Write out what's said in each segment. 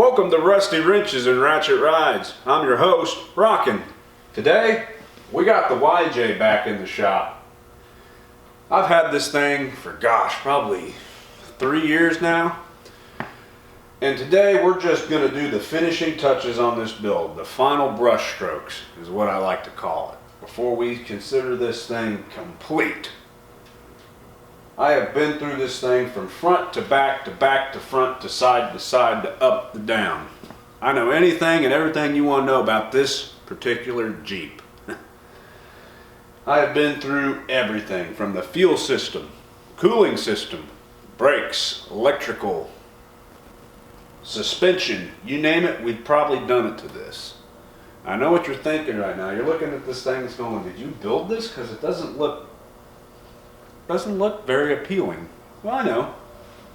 Welcome to Rusty Wrenches and Ratchet Rides. I'm your host, Rockin'. Today, we got the YJ back in the shop. I've had this thing for, probably 3 years now. And today, we're just going to do the finishing touches on this build. The final brush strokes is what I like to call it, before we consider this thing complete. I have been through this thing from front to back to front to side to up to down. I know anything and everything you want to know about this particular Jeep. I have been through everything from the fuel system, cooling system, brakes, electrical, suspension, you name it, we've probably done it to this. I know what you're thinking right now. You're looking at this thing going, did you build this? Because it doesn't look very appealing. Well, I know,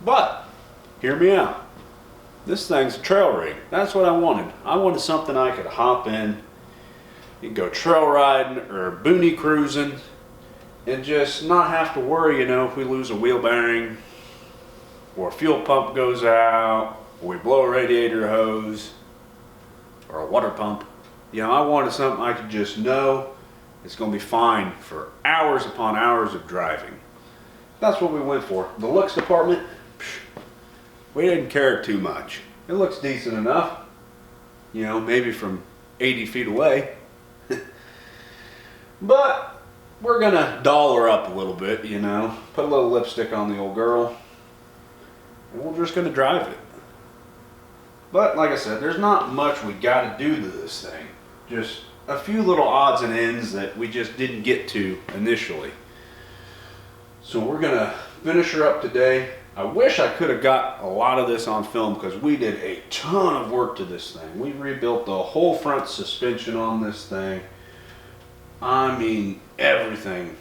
but hear me out. This thing's a trail rig. That's what I wanted. I wanted something I could hop in and go trail riding or boony cruising and just not have to worry, if we lose a wheel bearing or a fuel pump goes out or we blow a radiator hose or a water pump. I wanted something I could just know it's going to be fine for hours upon hours of driving. That's what we went for. The looks department, we didn't care too much. It looks decent enough, maybe from 80 feet away. But we're gonna doll her up a little bit, put a little lipstick on the old girl, and we're just gonna drive it. But like I said, there's not much we gotta do to this thing. Just a few little odds and ends that we just didn't get to initially. So we're gonna finish her up today. I wish I could have got a lot of this on film because we did a ton of work to this thing. We rebuilt the whole front suspension on this thing. I mean, everything.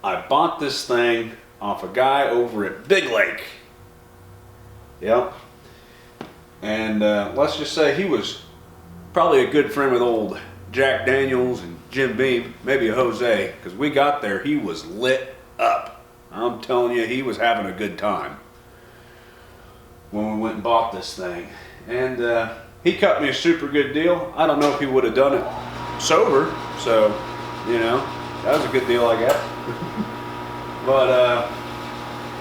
I bought this thing off a guy over at Big Lake. Yep. And let's just say he was probably a good friend with old Jack Daniels and Jim Beam, maybe a Jose, because we got there, he was lit up. I'm telling you, he was having a good time when we went and bought this thing. And he cut me a super good deal. I don't know if he would have done it sober, so, that was a good deal, I guess. But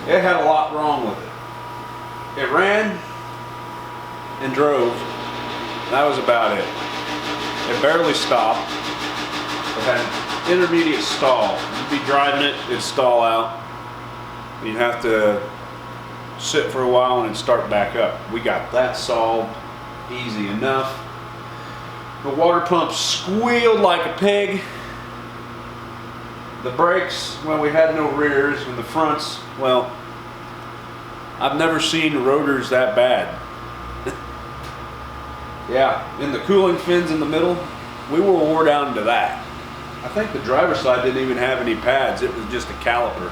it had a lot wrong with it. It ran and drove. That was about it. It barely stopped. It had intermediate stall. You'd be driving it, it'd stall out. You'd have to sit for a while and it'd start back up. We got that solved easy enough. The water pump squealed like a pig. The brakes, well, we had no rears, and the fronts, well, I've never seen rotors that bad. Yeah, and the cooling fins in the middle, we were wore down to that. I think the driver's side didn't even have any pads, it was just a caliper.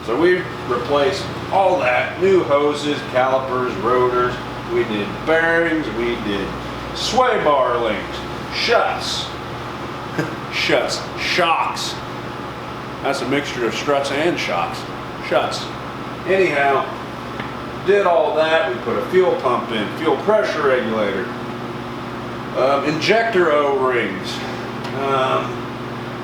So we replaced all that, new hoses, calipers, rotors, we did bearings, we did sway bar links, shuts, shocks. That's a mixture of struts and shocks, shuts. Anyhow, did all that. We put a fuel pump in, fuel pressure regulator, injector O-rings,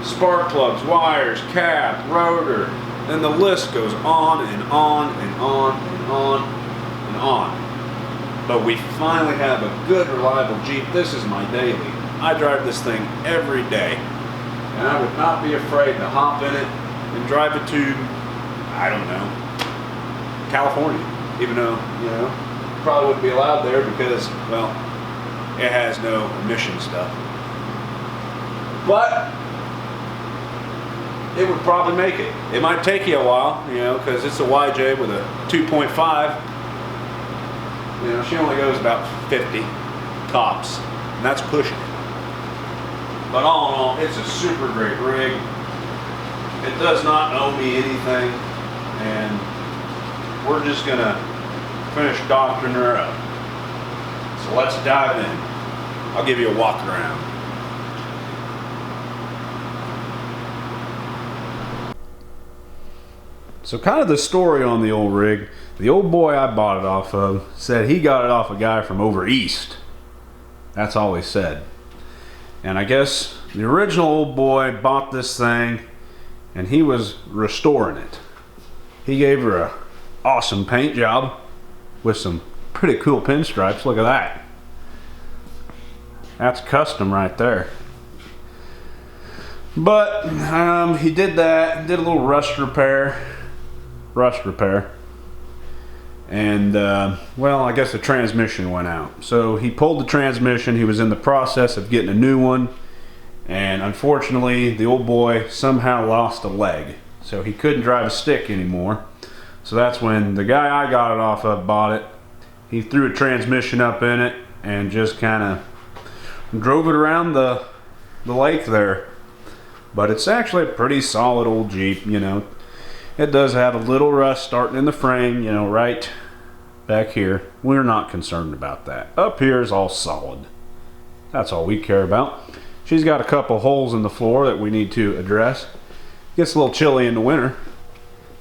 spark plugs, wires, cap, rotor, and the list goes on and on and on and on and on. But we finally have a good, reliable Jeep. This is my daily. I drive this thing every day, and I would not be afraid to hop in it and drive it to, I don't know, California. Even though, probably wouldn't be allowed there because, well, it has no emission stuff. But it would probably make it. It might take you a while, because it's a YJ with a 2.5. She only goes about 50 tops, and that's pushing it. But all in all, it's a super great rig. It does not owe me anything, and we're just gonna finish doctoring her up. So let's dive in. I'll give you a walk around. So kind of the story on the old rig, The old boy I bought it off of said he got it off a guy from over east. That's all he said. And I guess the original old boy bought this thing and he was restoring it. He gave her a awesome paint job with some pretty cool pinstripes. Look at that. That's custom right there. But he did that, did a little rust repair. And well, I guess the transmission went out. So he pulled the transmission. He was in the process of getting a new one. And unfortunately, the old boy somehow lost a leg. So he couldn't drive a stick anymore. So that's when the guy I got it off of bought it. He threw a transmission up in it and just kind of drove it around the lake there. But it's actually a pretty solid old Jeep, you know. It does have a little rust starting in the frame, you know, right back here. We're not concerned about that. Up here is all solid. That's all we care about. She's got a couple holes in the floor that we need to address. Gets a little chilly in the winter.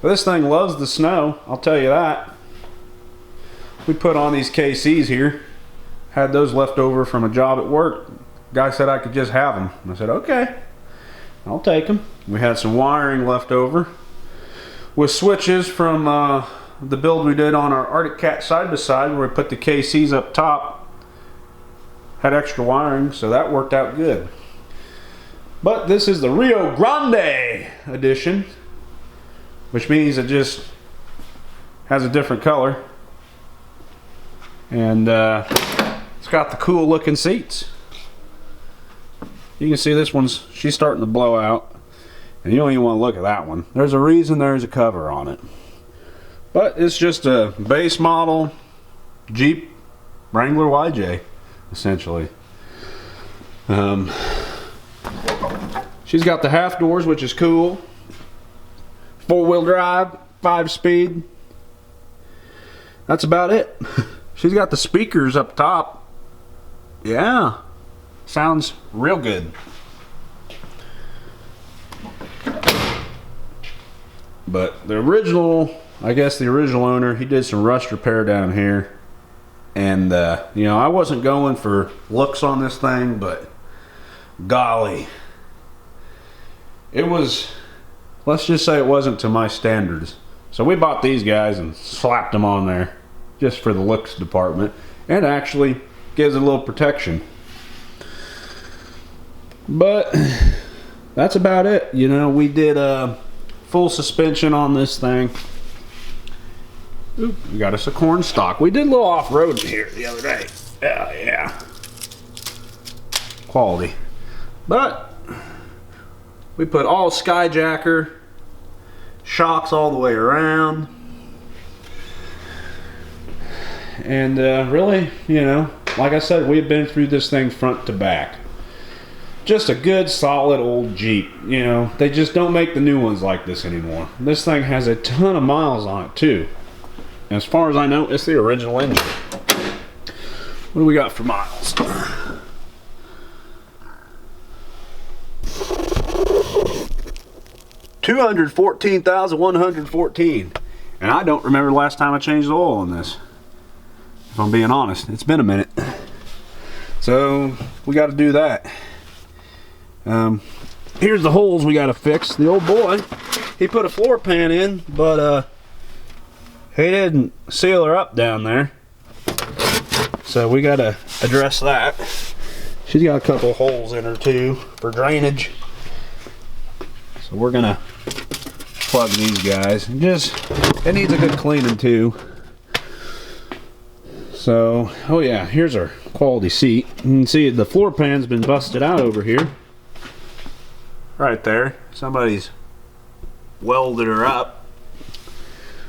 But this thing loves the snow, I'll tell you that. We put on these KCs here. Had those left over from a job at work. Guy said I could just have them. I said, okay, I'll take them. We had some wiring left over with switches from the build we did on our Arctic Cat side-by-side where we put the KCs up top. Had extra wiring, so that worked out good. But this is the Rio Grande edition, which means it just has a different color. And it's got the cool looking seats. You can see this one's, she's starting to blow out. And you don't even want to look at that one. There's a reason there's a cover on it. But it's just a base model Jeep Wrangler YJ, essentially. She's got the half doors, which is cool. 4-wheel drive, 5-speed. That's about it. She's got the speakers up top. Yeah, sounds real good. But the original, I guess the original owner, he did some rust repair down here. And, you know, I wasn't going for looks on this thing, but golly. It was, let's just say it wasn't to my standards. So we bought these guys and slapped them on there just for the looks department. And actually gives it a little protection. But that's about it. You know, we did full suspension on this thing. Oop, we got us a corn stalk. We did a little off-road here the other day. Yeah. Quality. But we put all skyjacker, shocks all the way around. And really, you know, like I said, we've been through this thing front to back. Just a good solid old Jeep. You know, they just don't make the new ones like this anymore. This thing has a ton of miles on it too. And as far as I know, it's the original engine. What do we got for miles? 214,114. And I don't remember the last time I changed the oil on this. If I'm being honest, it's been a minute. So we got to do that. Here's the holes we got to fix. The old boy, he put a floor pan in, but he didn't seal her up down there. So we got to address that. She's got a couple holes in her too for drainage. So we're gonna plug these guys. It needs a good cleaning too. So, oh yeah, here's our quality seat. You can see the floor pan's been busted out over here. Right there. Somebody's welded her up.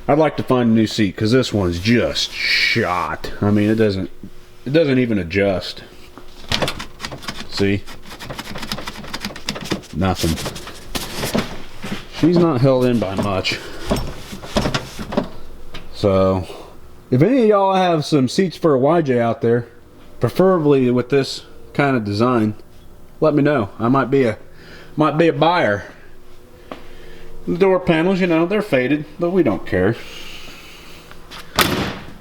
I'd like to find a new seat because this one's just shot. I mean, it doesn't even adjust. See? Nothing. She's not held in by much. So, if any of y'all have some seats for a YJ out there, preferably with this kind of design, let me know. I might be a buyer. The door panels, you know, they're faded, but we don't care.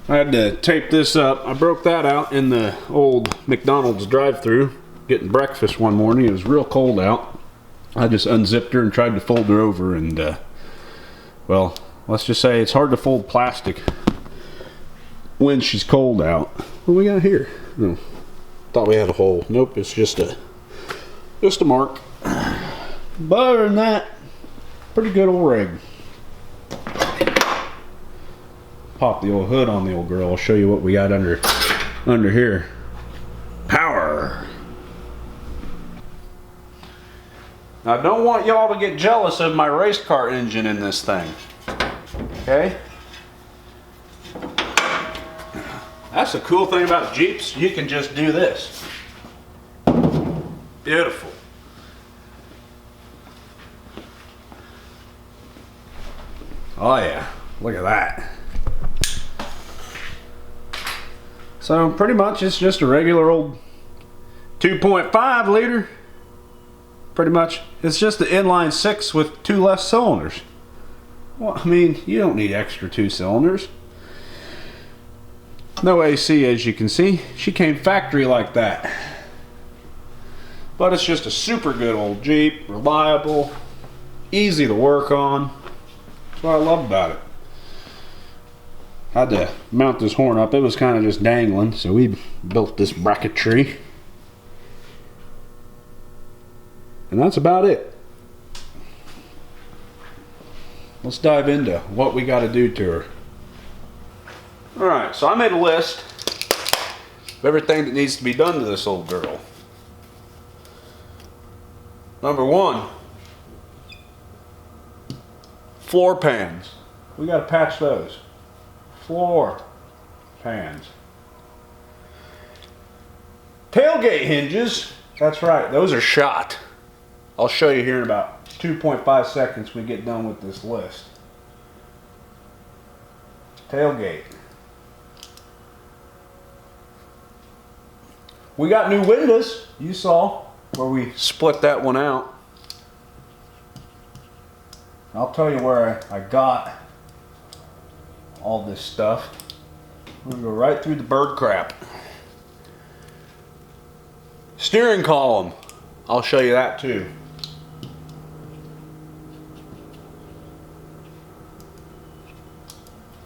I had to tape this up. I broke that out in the old McDonald's drive-thru getting breakfast one morning. It was real cold out. I just unzipped her and tried to fold her over, and well, let's just say it's hard to fold plastic when she's cold out. What do we got here? Oh, thought we had a hole. Nope, it's just a mark. But other than that, pretty good old rig. Pop the old hood on the old girl. I'll show you what we got under here. Power. Now I don't want y'all to get jealous of my race car engine in this thing. Okay? That's the cool thing about Jeeps. You can just do this. Beautiful. Oh yeah, look at that. So pretty much it's just a regular old 2.5 liter. Pretty much. It's just the inline 6 with 2 less cylinders. Well, I mean, you don't need extra 2 cylinders. No AC, as you can see. She came factory like that. But it's just a super good old Jeep, reliable, easy to work on. That's what I love about it. Had to mount this horn up. It was kind of just dangling, so we built this bracketry. And that's about it. Let's dive into what we got to do to her. Alright, so I made a list of everything that needs to be done to this old girl. Number 1, floor pans. We got to patch those. Floor pans. Tailgate hinges. That's right, those are shot. I'll show you here in about 2.5 seconds when we get done with this list. Tailgate. We got new windows. You saw where we split that one out. I'll tell you where I got all this stuff. We're gonna go right through the bird crap. Steering column. I'll show you that too.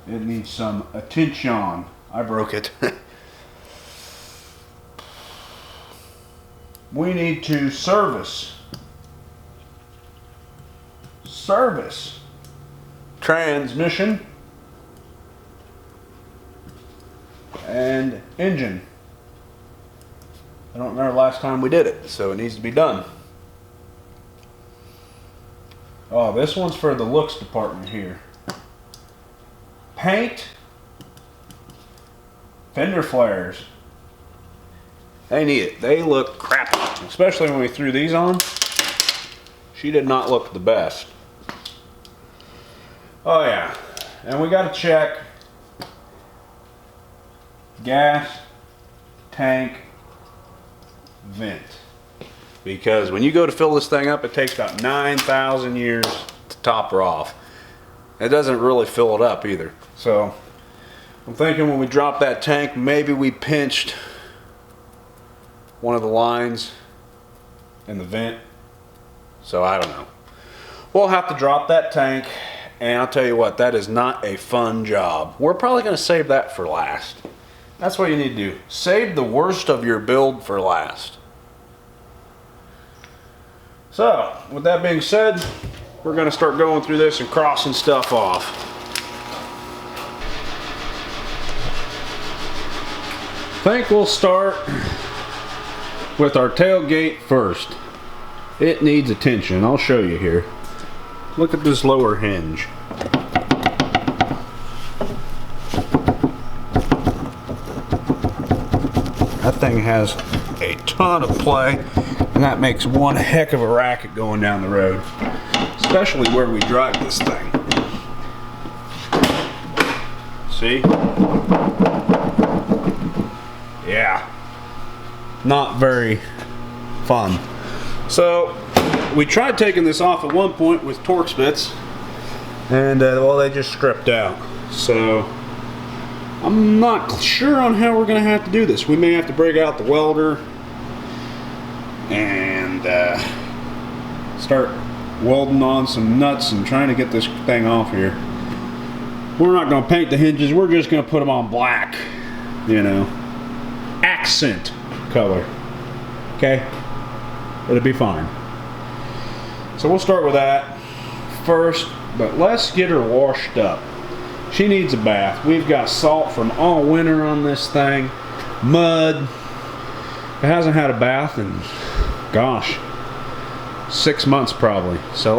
It needs some attention. I broke it. We need to service transmission and engine. I don't remember the last time we did it, so it needs to be done. Oh, this one's for the looks department here. Paint, fender flares. They need it. They look crappy, especially when we threw these on. She did not look the best. Oh yeah, and we got to check gas tank vent, because when you go to fill this thing up, it takes about 9,000 years to top her off. It doesn't really fill it up either. So I'm thinking when we drop that tank, maybe we pinched one of the lines in the vent. So I don't know. We'll have to drop that tank, and I'll tell you what, that is not a fun job. We're probably going to save that for last. That's what you need to do. Save the worst of your build for last. So, with that being said, we're going to start going through this and crossing stuff off. I think we'll start with our tailgate first. It needs attention. I'll show you here. Look at this lower hinge. That thing has a ton of play, and that makes one heck of a racket going down the road, especially where we drive this thing. See? Yeah. Not very fun. So we tried taking this off at one point with Torx bits, and well, they just stripped out. So I'm not sure on how we're going to have to do this. We may have to break out the welder and start welding on some nuts and trying to get this thing off here. We're not going to paint the hinges. We're just going to put them on black, you know, accent color. Okay? It'll be fine. So we'll start with that first, but let's get her washed up. She needs a bath. We've got salt from all winter on this thing, mud. It hasn't had a bath in, gosh, 6 months probably. So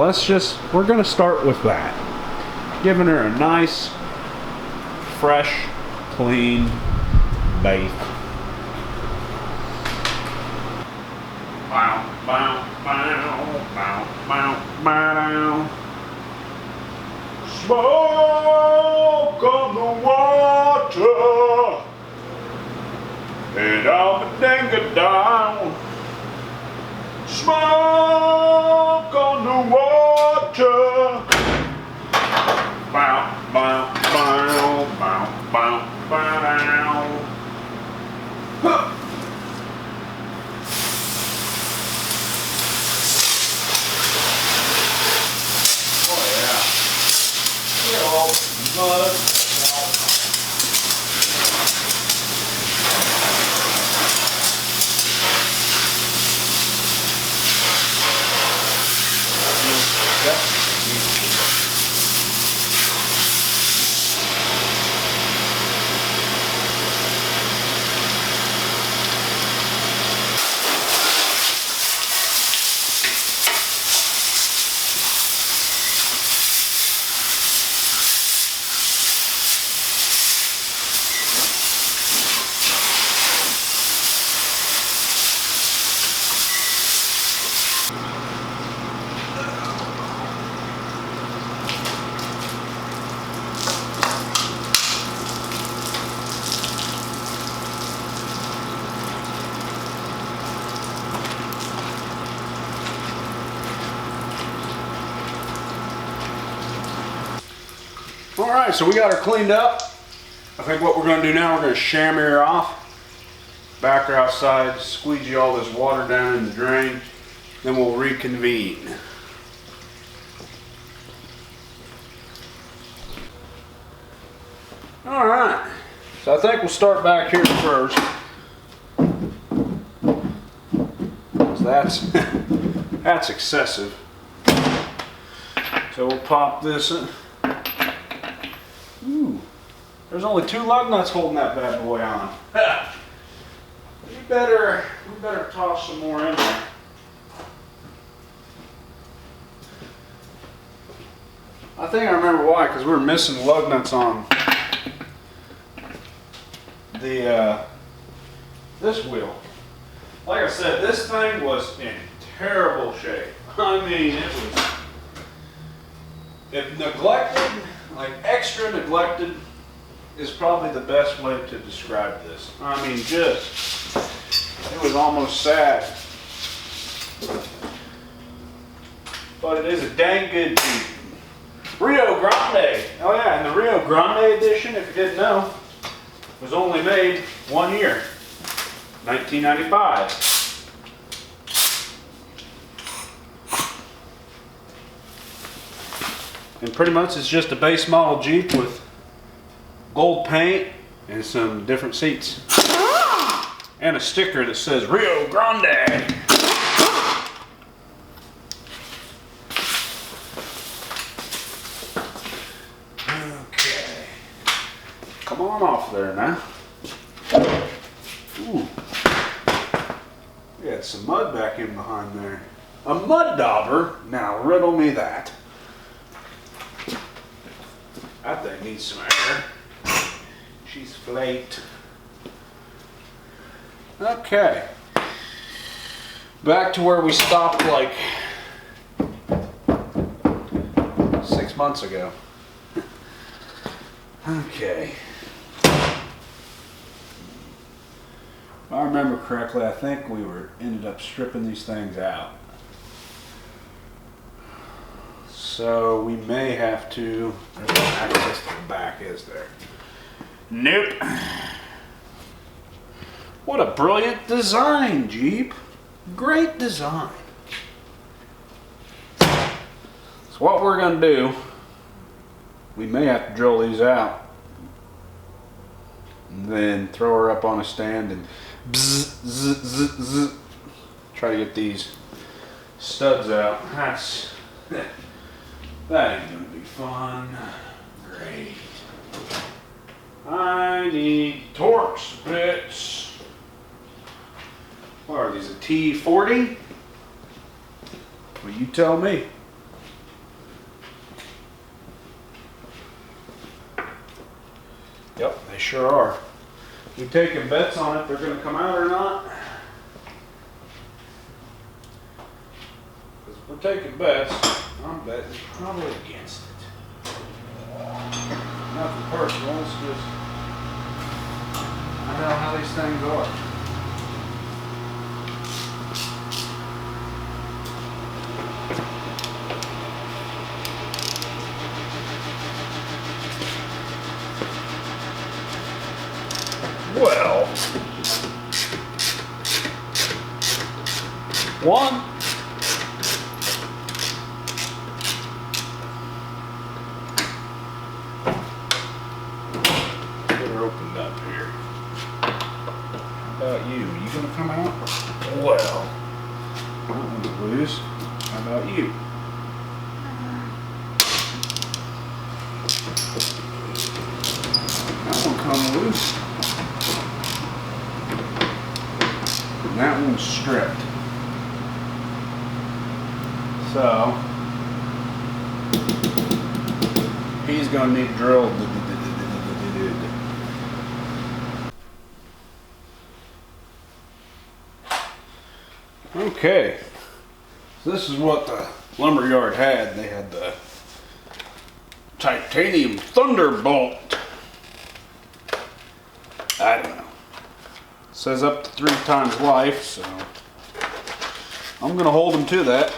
we're gonna start with that. Giving her a nice, fresh, clean bath. Bow, bow, bow, bow, bow, bow. Smoke on the water, and I'll dang down. Smoke on the water. Bow, bow, bow, bow, bow, bow. Huh. All mud. Alright, so we got her cleaned up. I think what we're going to do now, we're going to chamois her off. Back her outside, squeegee all this water down in the drain. Then we'll reconvene. Alright, so I think we'll start back here first. That's excessive. So we'll pop this in. Ooh, there's only 2 lug nuts holding that bad boy on. we better toss some more in there. I think I remember why, because we were missing lug nuts on the this wheel. Like I said, this thing was in terrible shape. I mean, if neglected, like extra neglected, is probably the best way to describe this. I mean, it was almost sad. But it is a dang good Jeep. Rio Grande. Oh yeah, and the Rio Grande edition, if you didn't know, was only made 1 year. 1995. And pretty much it's just a base model Jeep with gold paint and some different seats. And a sticker that says Rio Grande. Okay. Come on off there now. Ooh. We had some mud back in behind there. A mud dauber? Now riddle me that. That thing needs some air. She's flaked. Okay. Back to where we stopped like 6 months ago. Okay. If I remember correctly, I think we ended up stripping these things out. So we may have to, there's no access to the back, is there? Nope. What a brilliant design, Jeep. Great design. So what we're gonna do, we may have to drill these out and then throw her up on a stand and bzz, zzz, zzz, zzz. Try to get these studs out. That ain't gonna be fun. Great. I need Torx bits. What are these, a T40? Well, you tell me. Yep, they sure are. We taking bets on if they're going to come out or not. Because if we're taking bets, I'm betting probably against it. Nothing personal, it's just I know how these things are. Well, one. Get her opened up here. How about you? You gonna come out? Well, I don't want to lose. How about you? That one come loose. And that one's stripped. So he's gonna need drilled. Okay, so this is what the lumberyard had. They had the titanium thunderbolt. I don't know. It says up to 3 times life, so I'm gonna hold them to that.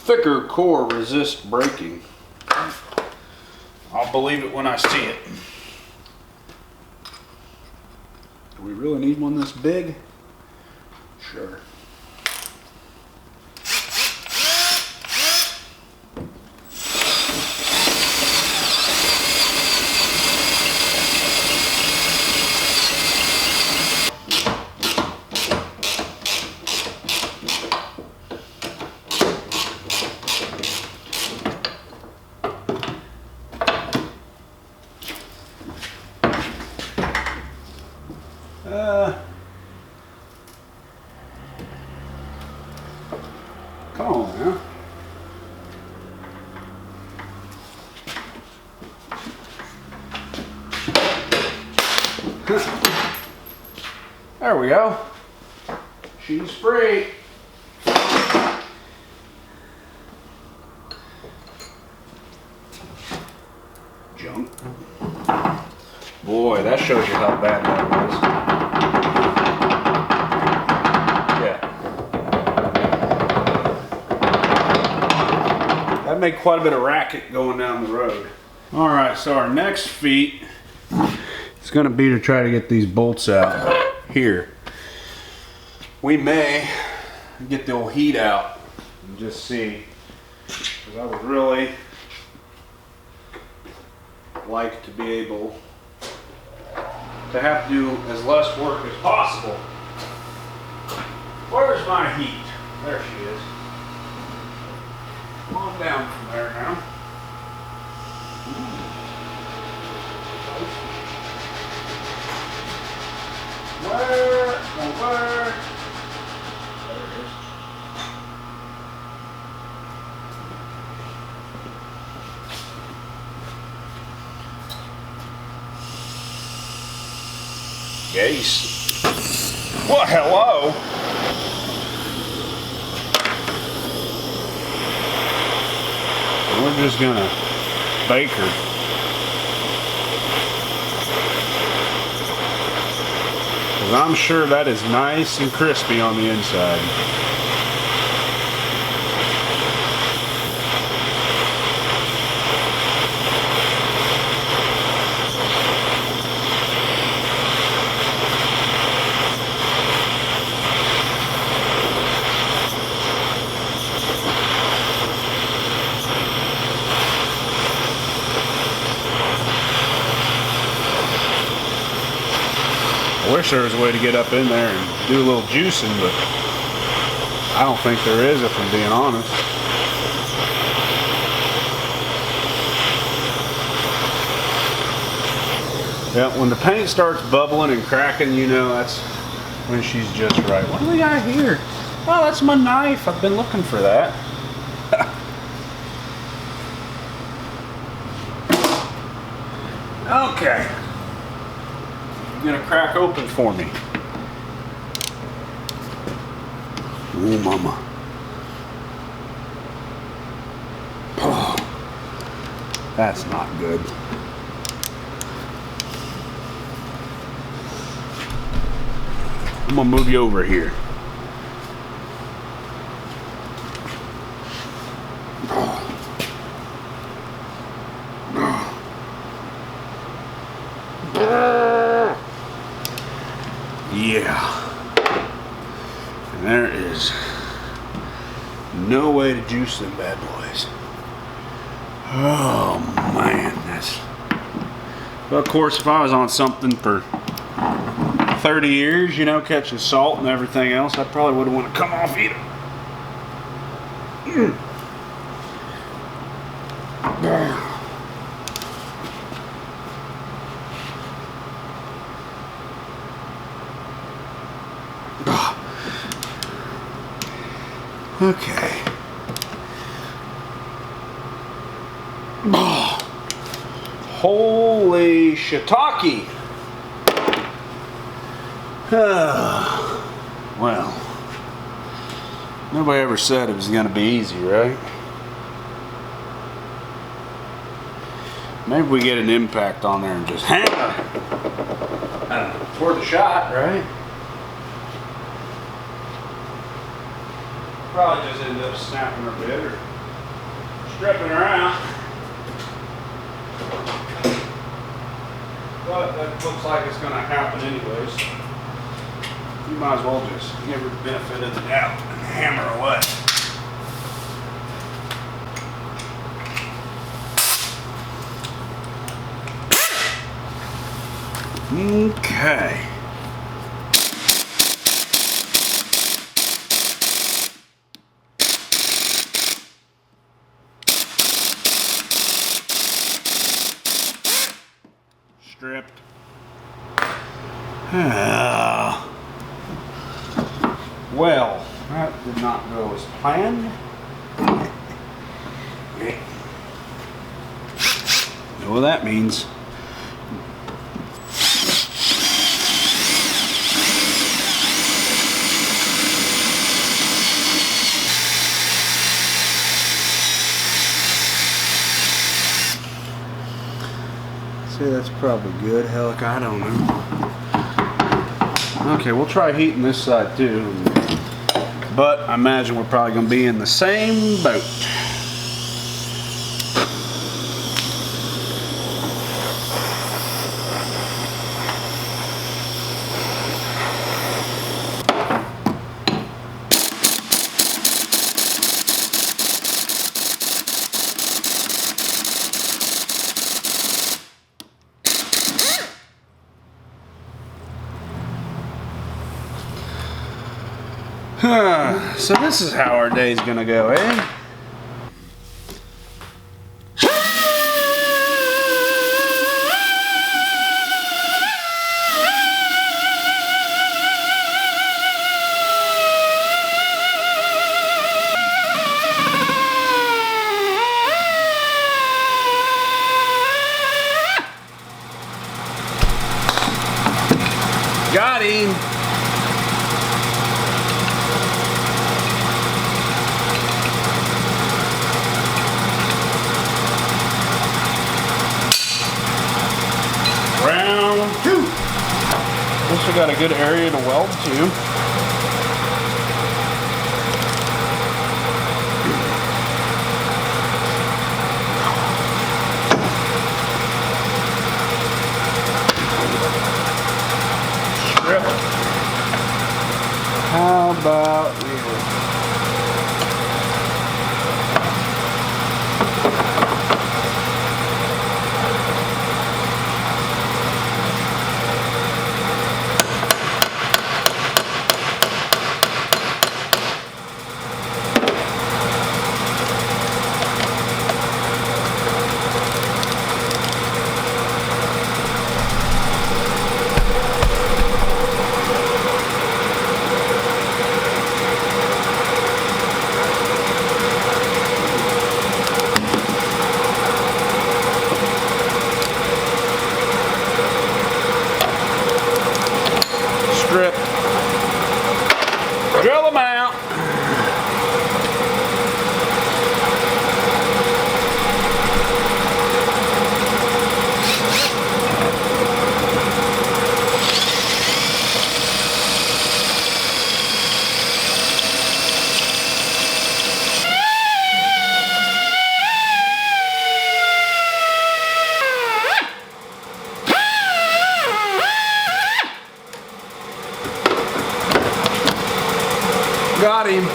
Thicker core resists breaking. I'll believe it when I see it. Do we really need one this big? Sure. Come on now. There we go. She's free. Junk. Boy, that shows you how bad that was. That made quite a bit of racket going down the road. All right, so our next feat is going to be to try to get these bolts out here. We may get the old heat out and just see, because I would really like to be able to have to do as less work as possible. Where's my heat? There she is. Come on down from there now. Where? There it is. Yes. Well, hello. We're just gonna bake her. Because I'm sure that is nice and crispy on the inside. I wish there was a way to get up in there and do a little juicing, but I don't think there is, if I'm being honest. Yeah, when the paint starts bubbling and cracking, you know that's when she's just right. What do we got here? Oh, that's my knife. I've been looking for that. Okay. You're gonna crack open for me. Oh, mama. Oh, that's not good. I'm gonna move you over here. Yeah. And there is no way to juice them bad boys. Oh man, that's... Well, of course, if I was on something for 30 years, you know, catching salt and everything else, I probably wouldn't want to come off either. Okay. Oh, holy shiitake. Well, nobody ever said it was going to be easy, right? Maybe we get an impact on there and just hammer. It's worth a shot, right? Probably just end up snapping her bit or stripping her out. But that looks like it's going to happen anyways. You might as well just give her the benefit of the doubt and hammer away. Okay. Stripped. Well, that did not go as planned. You know what that means? See, that's probably good. Heck, I don't know. Okay, we'll try heating this side too. But I imagine we're probably going to be in the same boat. So this is how our day's gonna go, eh? Got him! Also got a good area to weld to. Strip. How about we strip, drill them out. Got him.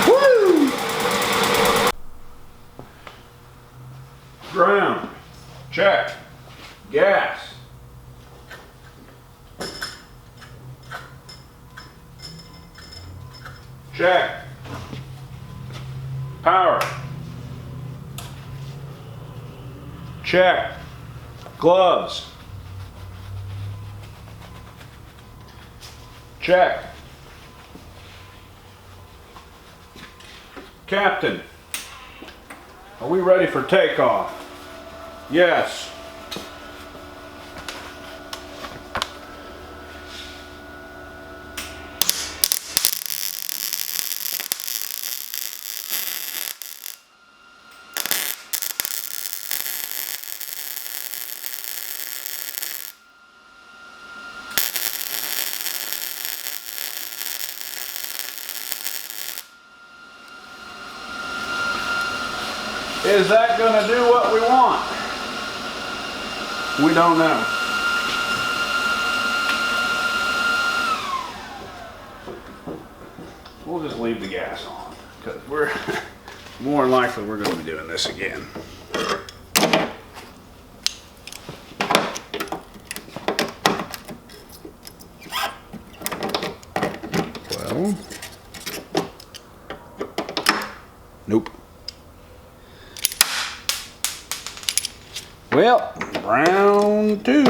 Woo! Ground. Check. Gas. Check. Power. Check. Gloves. Check. Captain, are we ready for takeoff? Yes. Is that going to do what we want? We don't know. We'll just leave the gas on because we're more than likely we're going to be doing this again. Well, nope. Well, round two.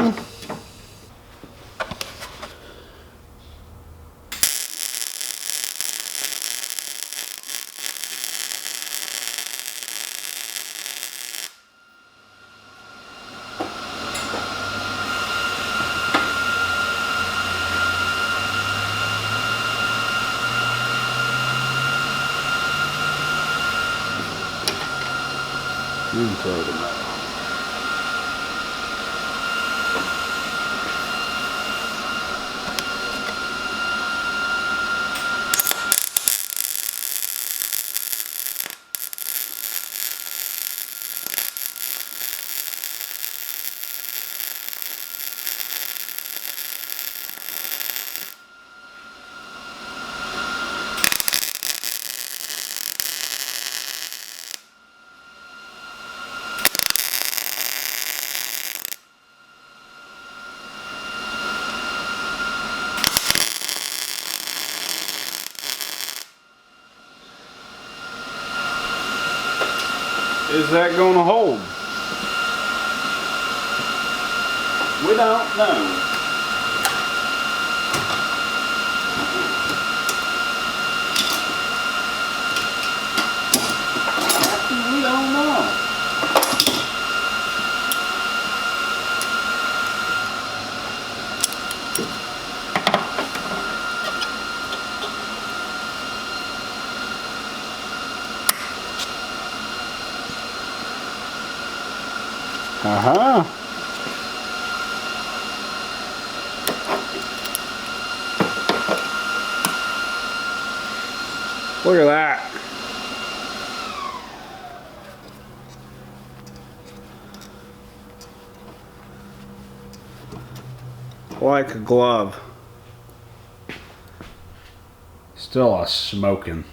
Throw them out. Is that going to hold? We don't know. We don't know. Uh-huh. Look at that. Like a glove. Still a smoking.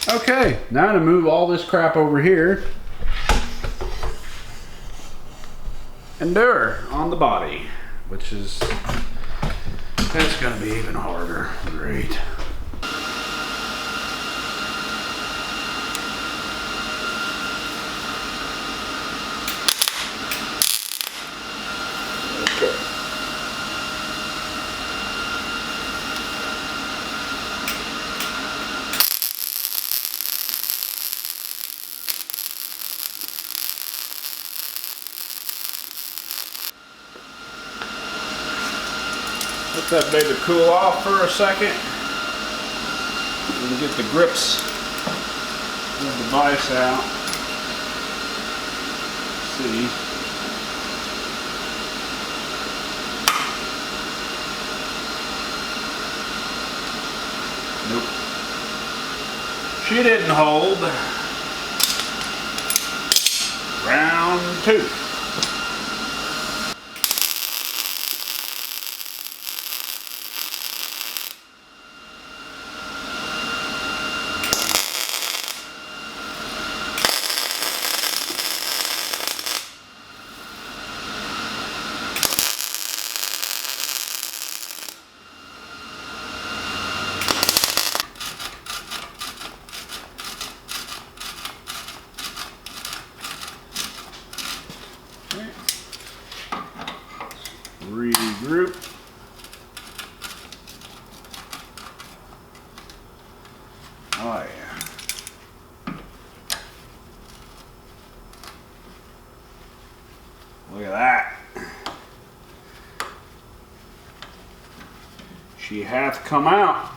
Okay, now to move all this crap over here. Endure on the body, which is, that's gonna be even harder. Great. Let that baby cool off for a second. And get the grips of the device out. See. Nope. She didn't hold. Round 2. Regroup. Oh yeah. Look at that. She hath come out.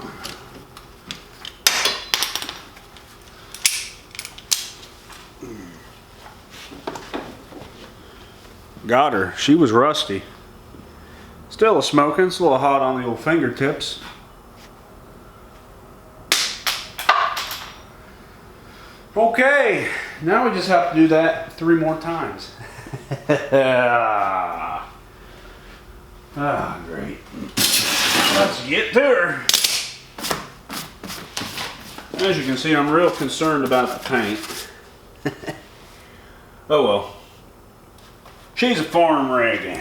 Got her. She was rusty. Still a smoking. It's a little hot on the old fingertips. Okay, now we just have to do that 3 more times. Ah, great. Let's get to her. As you can see, I'm real concerned about the paint. Oh well. She's a farm rig.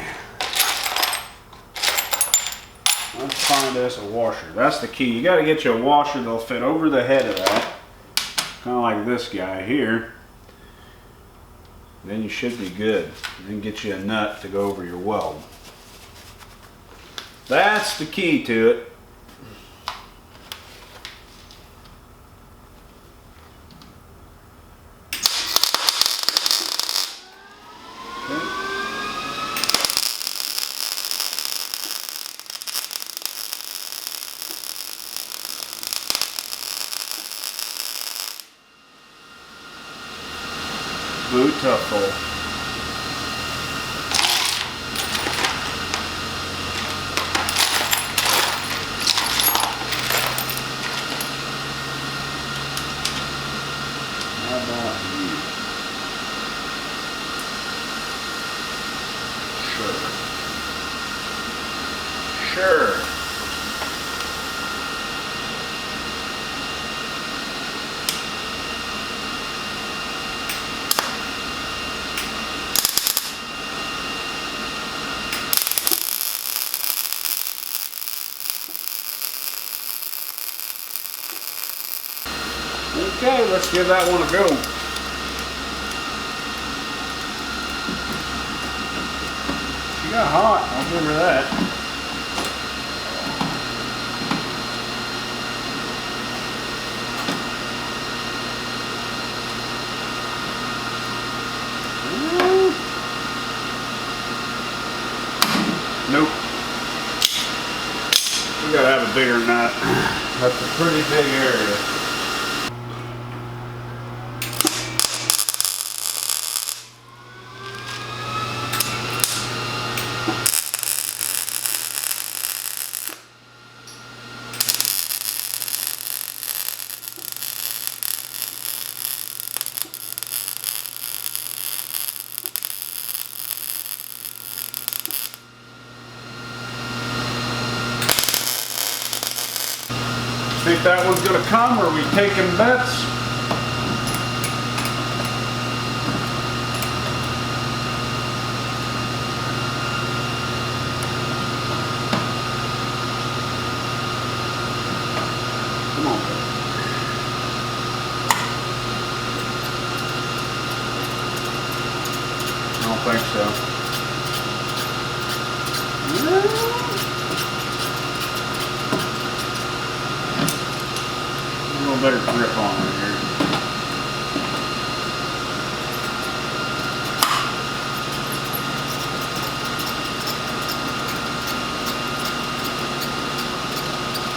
Let's find us a washer. That's the key. You got to get you a washer that'll fit over the head of that. Kind of like this guy here. Then you should be good. Then get you a nut to go over your weld. That's the key to it. Beautiful. How about you? Sure. Sure. Okay, let's give that one a go. She got hot, I'll give her that. Nope. We gotta have a bigger nut. That's a pretty big area. See if that one's gonna come, or are we taking bets? Come on. I don't think so. A little better grip on it here.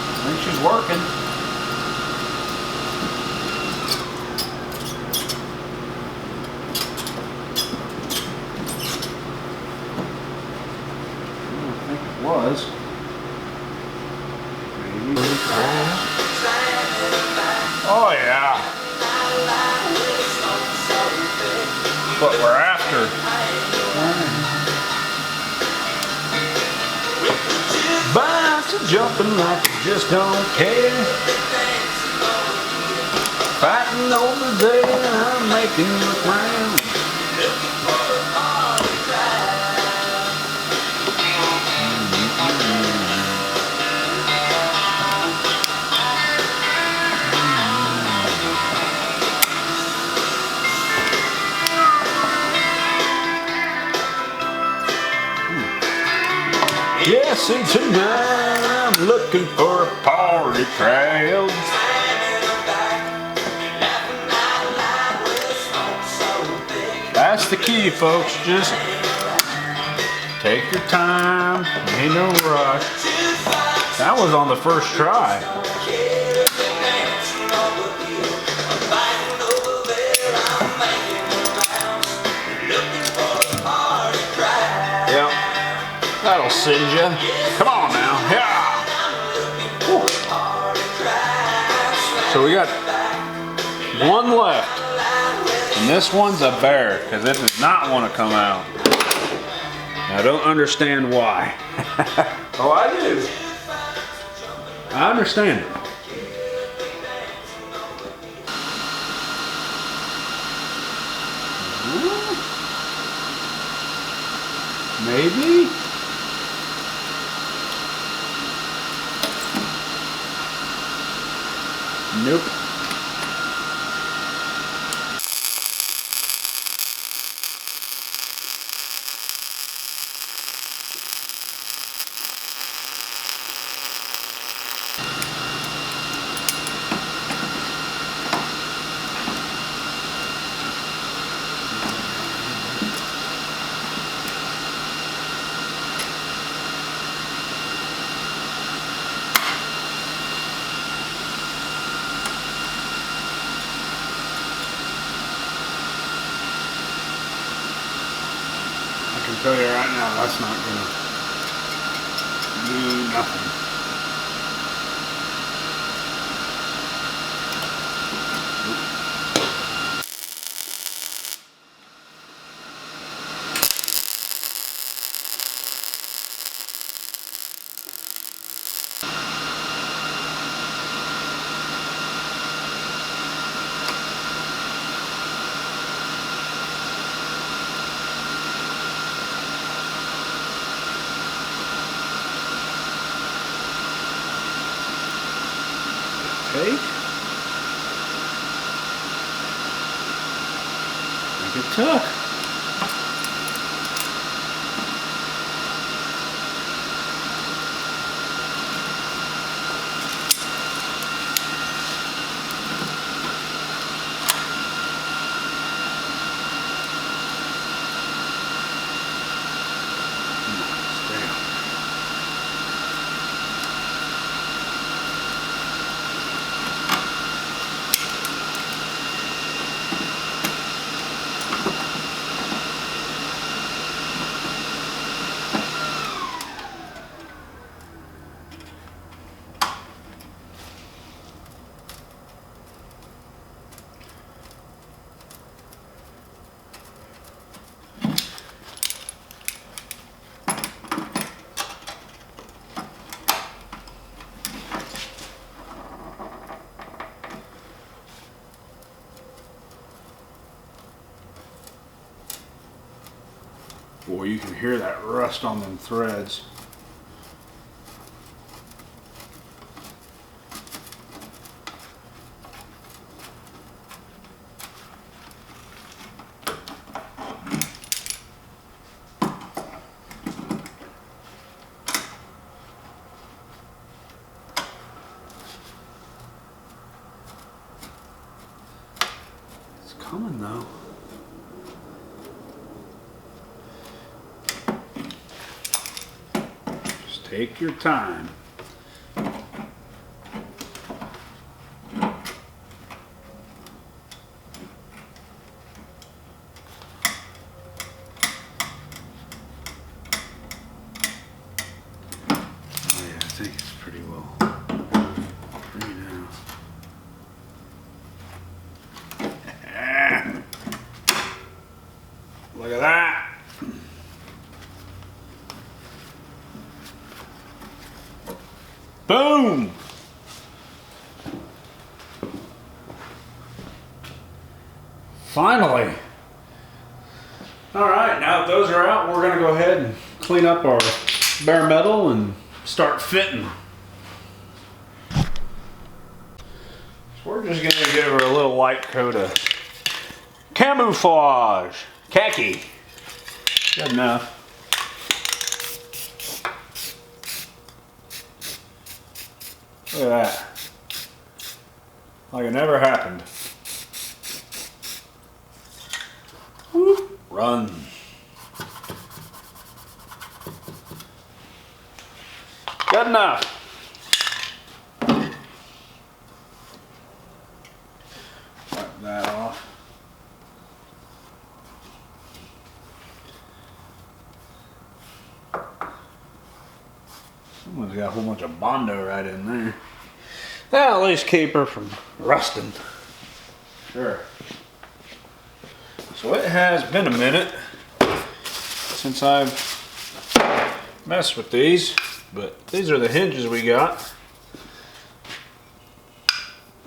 I think she's working. Was. Oh yeah. What we're after. Bouncing, jumping like you just don't care. Fighting over there, I'm making you look round. Yes, and tonight I'm looking for a party crowd. That's the key, folks. Just take your time. Ain't no rush. That was on the first try. Yep. That'll send you. Come on now. Yeah. Woo. So we got one left. And this one's a bear because it does not want to come out. I don't understand why. Oh, I do. I understand it. Maybe. Nope. I can tell you right now, that's not gonna do nothing. Take. Make it tuck. Boy, you can hear that rust on them threads. It's coming though. Take your time. Oh yeah, I think it's pretty well free now. Look at that. Boom! Finally. All right, now that those are out, we're gonna go ahead and clean up our bare metal and start fitting. So we're just gonna give her a little light coat of camouflage, khaki. Good enough. Look at that. Like it never happened. Whoop. Run. Good enough. Wipe that off. Someone's got a whole bunch of Bondo right in there. That'll at least keep her from rusting. Sure. So it has been a minute since I've messed with these, but these are the hinges we got.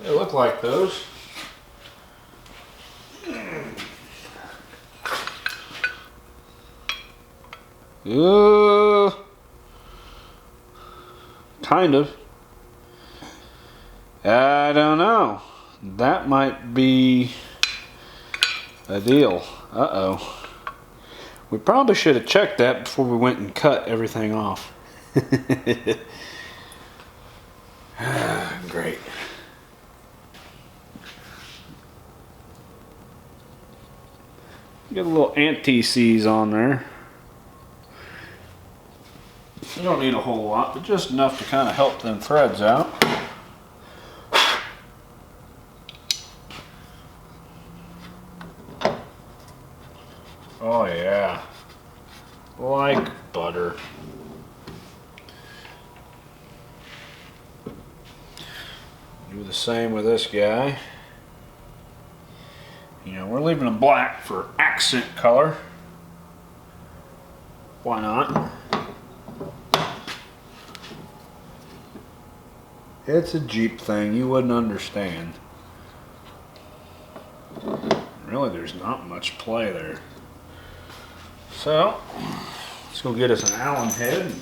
They look like those. Kind of. I don't know. That might be a deal. Uh-oh. We probably should have checked that before we went and cut everything off. Great. Get a little anti-seize on there. You don't need a whole lot, but just enough to kind of help them threads out. Oh yeah, like butter. Do the same with this guy. You know, we're leaving them black for accent color. Why not? It's a Jeep thing, you wouldn't understand. Really, there's not much play there. So, let's go get us an Allen head and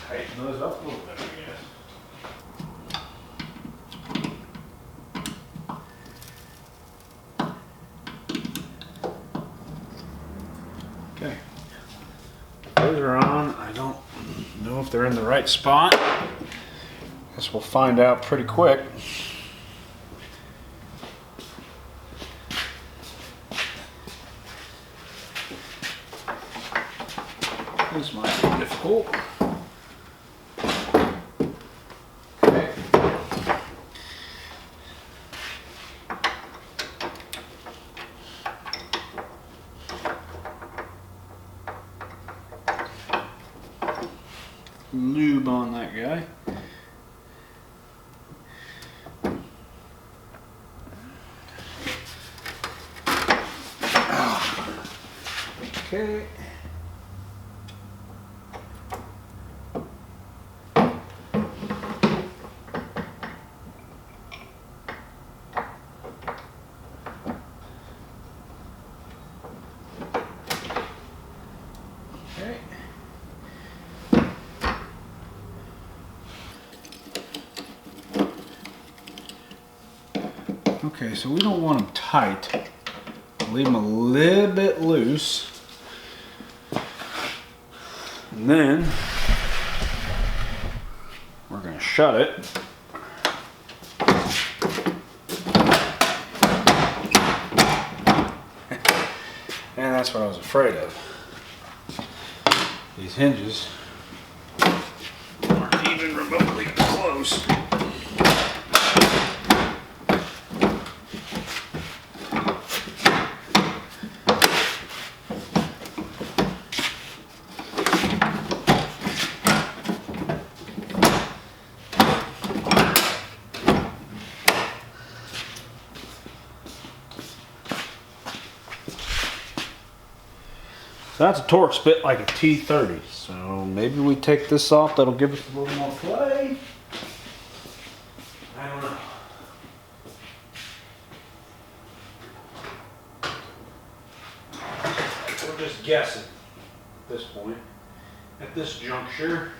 tighten those up a little bit, I guess. Okay. Those are on. I don't know if they're in the right spot. Guess we'll find out pretty quick. This might be difficult. Okay. Lube on that guy. Okay. Okay, so we don't want them tight. Leave them a little bit loose. And then we're going to shut it. And that's what I was afraid of. These hinges aren't even remotely close. So that's a Torx bit like a T30. So maybe we take this off. That'll give us a little more play. I don't know. We're just guessing at this point. At this juncture.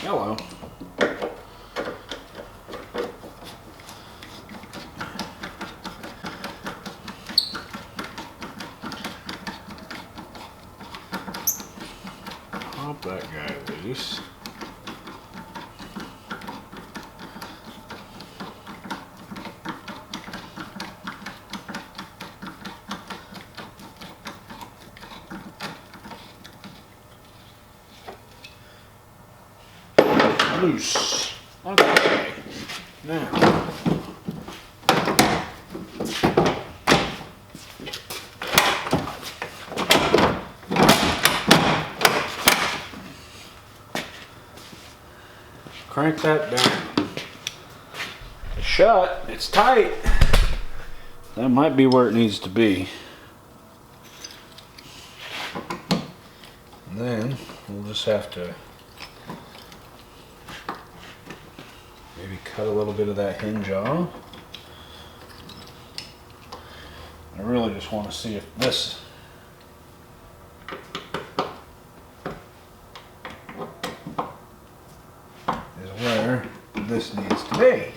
Hello. Pop that guy loose. Loose. Okay. Now. Crank that down. It's shut. It's tight. That might be where it needs to be. And then we'll just have to maybe cut a little bit of that hinge off. I really just want to see if this is where this needs to be.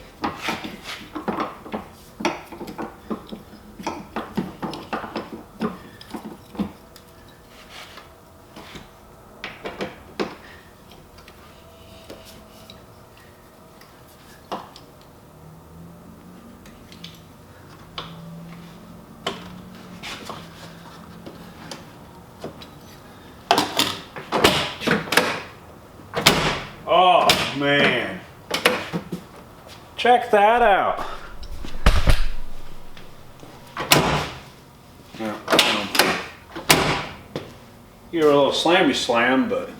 Oh man, check that out. You're a little slammy slam, but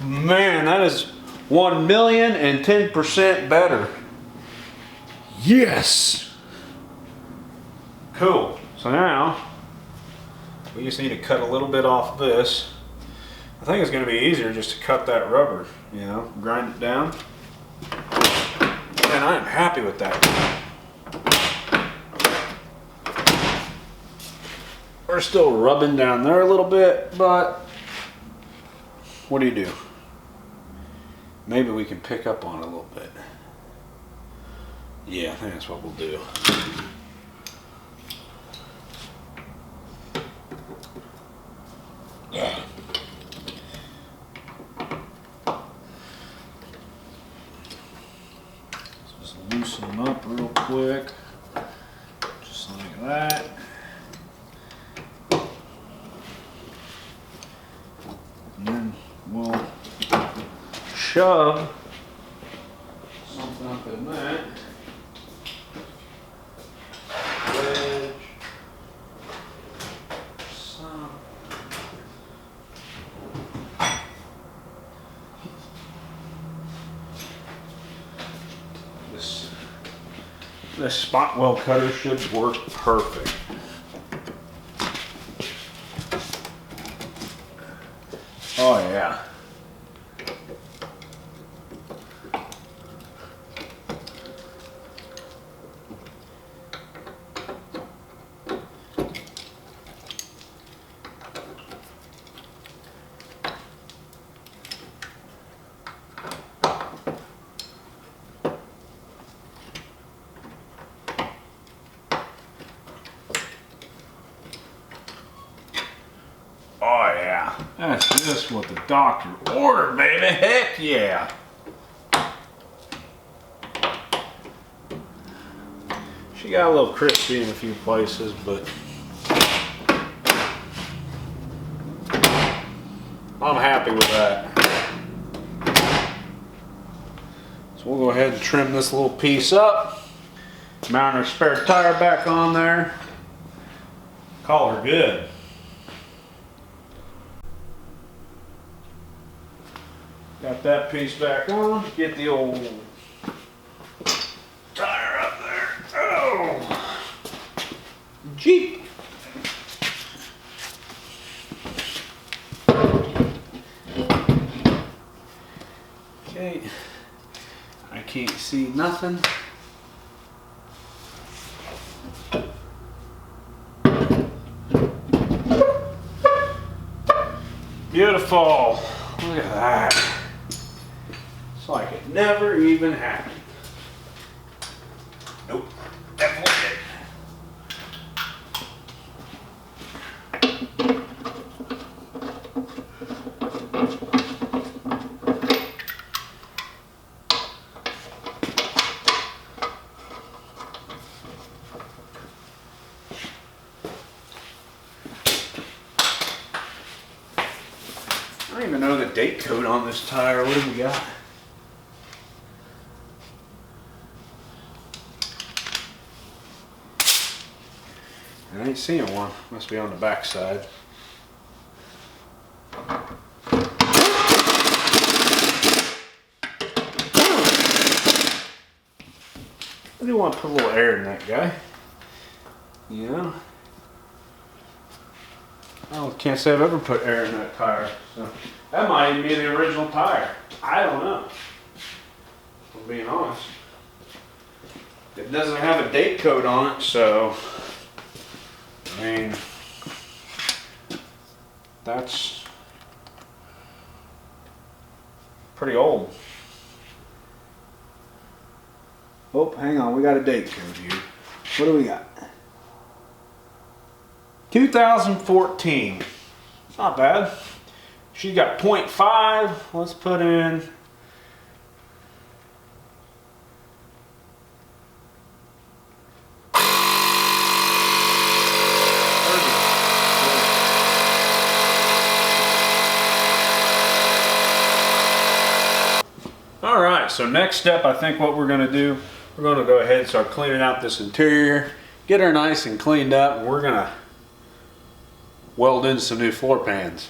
man, that is 1,010% better. Yes. Cool. So now we just need to cut a little bit off this. I think it's going to be easier just to cut that rubber, you know, grind it down. And I'm happy with that. We're still rubbing down there a little bit, but what do? Maybe we can pick up on it a little bit. Yeah, I think that's what we'll do. Loosen them up real quick, just like that. And then we'll shove something up in that. Wedge. Some. This spot weld cutter should work perfect. Oh yeah. this what the doctor ordered, baby. Heck yeah. She got a little crispy in a few places, but I'm happy with that. So we'll go ahead and trim this little piece up. Mount our spare tire back on there. Call her good. Got that piece back on. Get the old tire up there. Oh! Jeep. Okay. I can't see nothing. Beautiful. Look at that. It's like it never even happened. Nope. Definitely didn't. I don't even know the date code on this tire. What do we got? I ain't seeing one. Must be on the back side. I do want to put a little air in that guy. You know? I can't say I've ever put air in that tire. So that might even be the original tire. I don't know. If I'm being honest. It doesn't have a date code on it, so I mean, that's pretty old. Oh, hang on, we got a date code here. What do we got? 2014. It's not bad. She got 0.5. Let's put in Alright, so next step, I think what we're going to do, we're going to go ahead and start cleaning out this interior, get her nice and cleaned up, and we're going to weld in some new floor pans.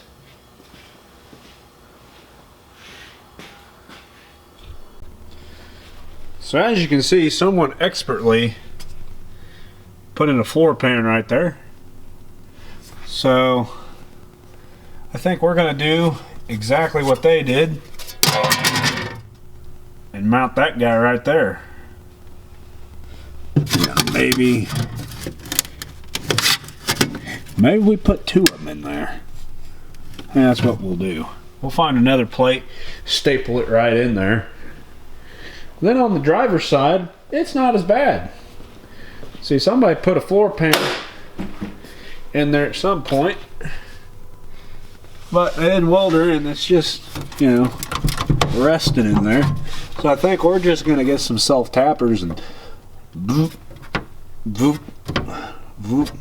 So as you can see, someone expertly put in a floor pan right there. So I think we're going to do exactly what they did and mount that guy right there. Yeah, maybe we put two of them in there. And that's what we'll do. We'll find another plate, staple it right in there. Then on the driver's side, it's not as bad. See, somebody put a floor pan in there at some point, but they didn't weld her in. It's just, you know, resting in there. So I think we're just going to get some self-tappers and boop, boop, boop,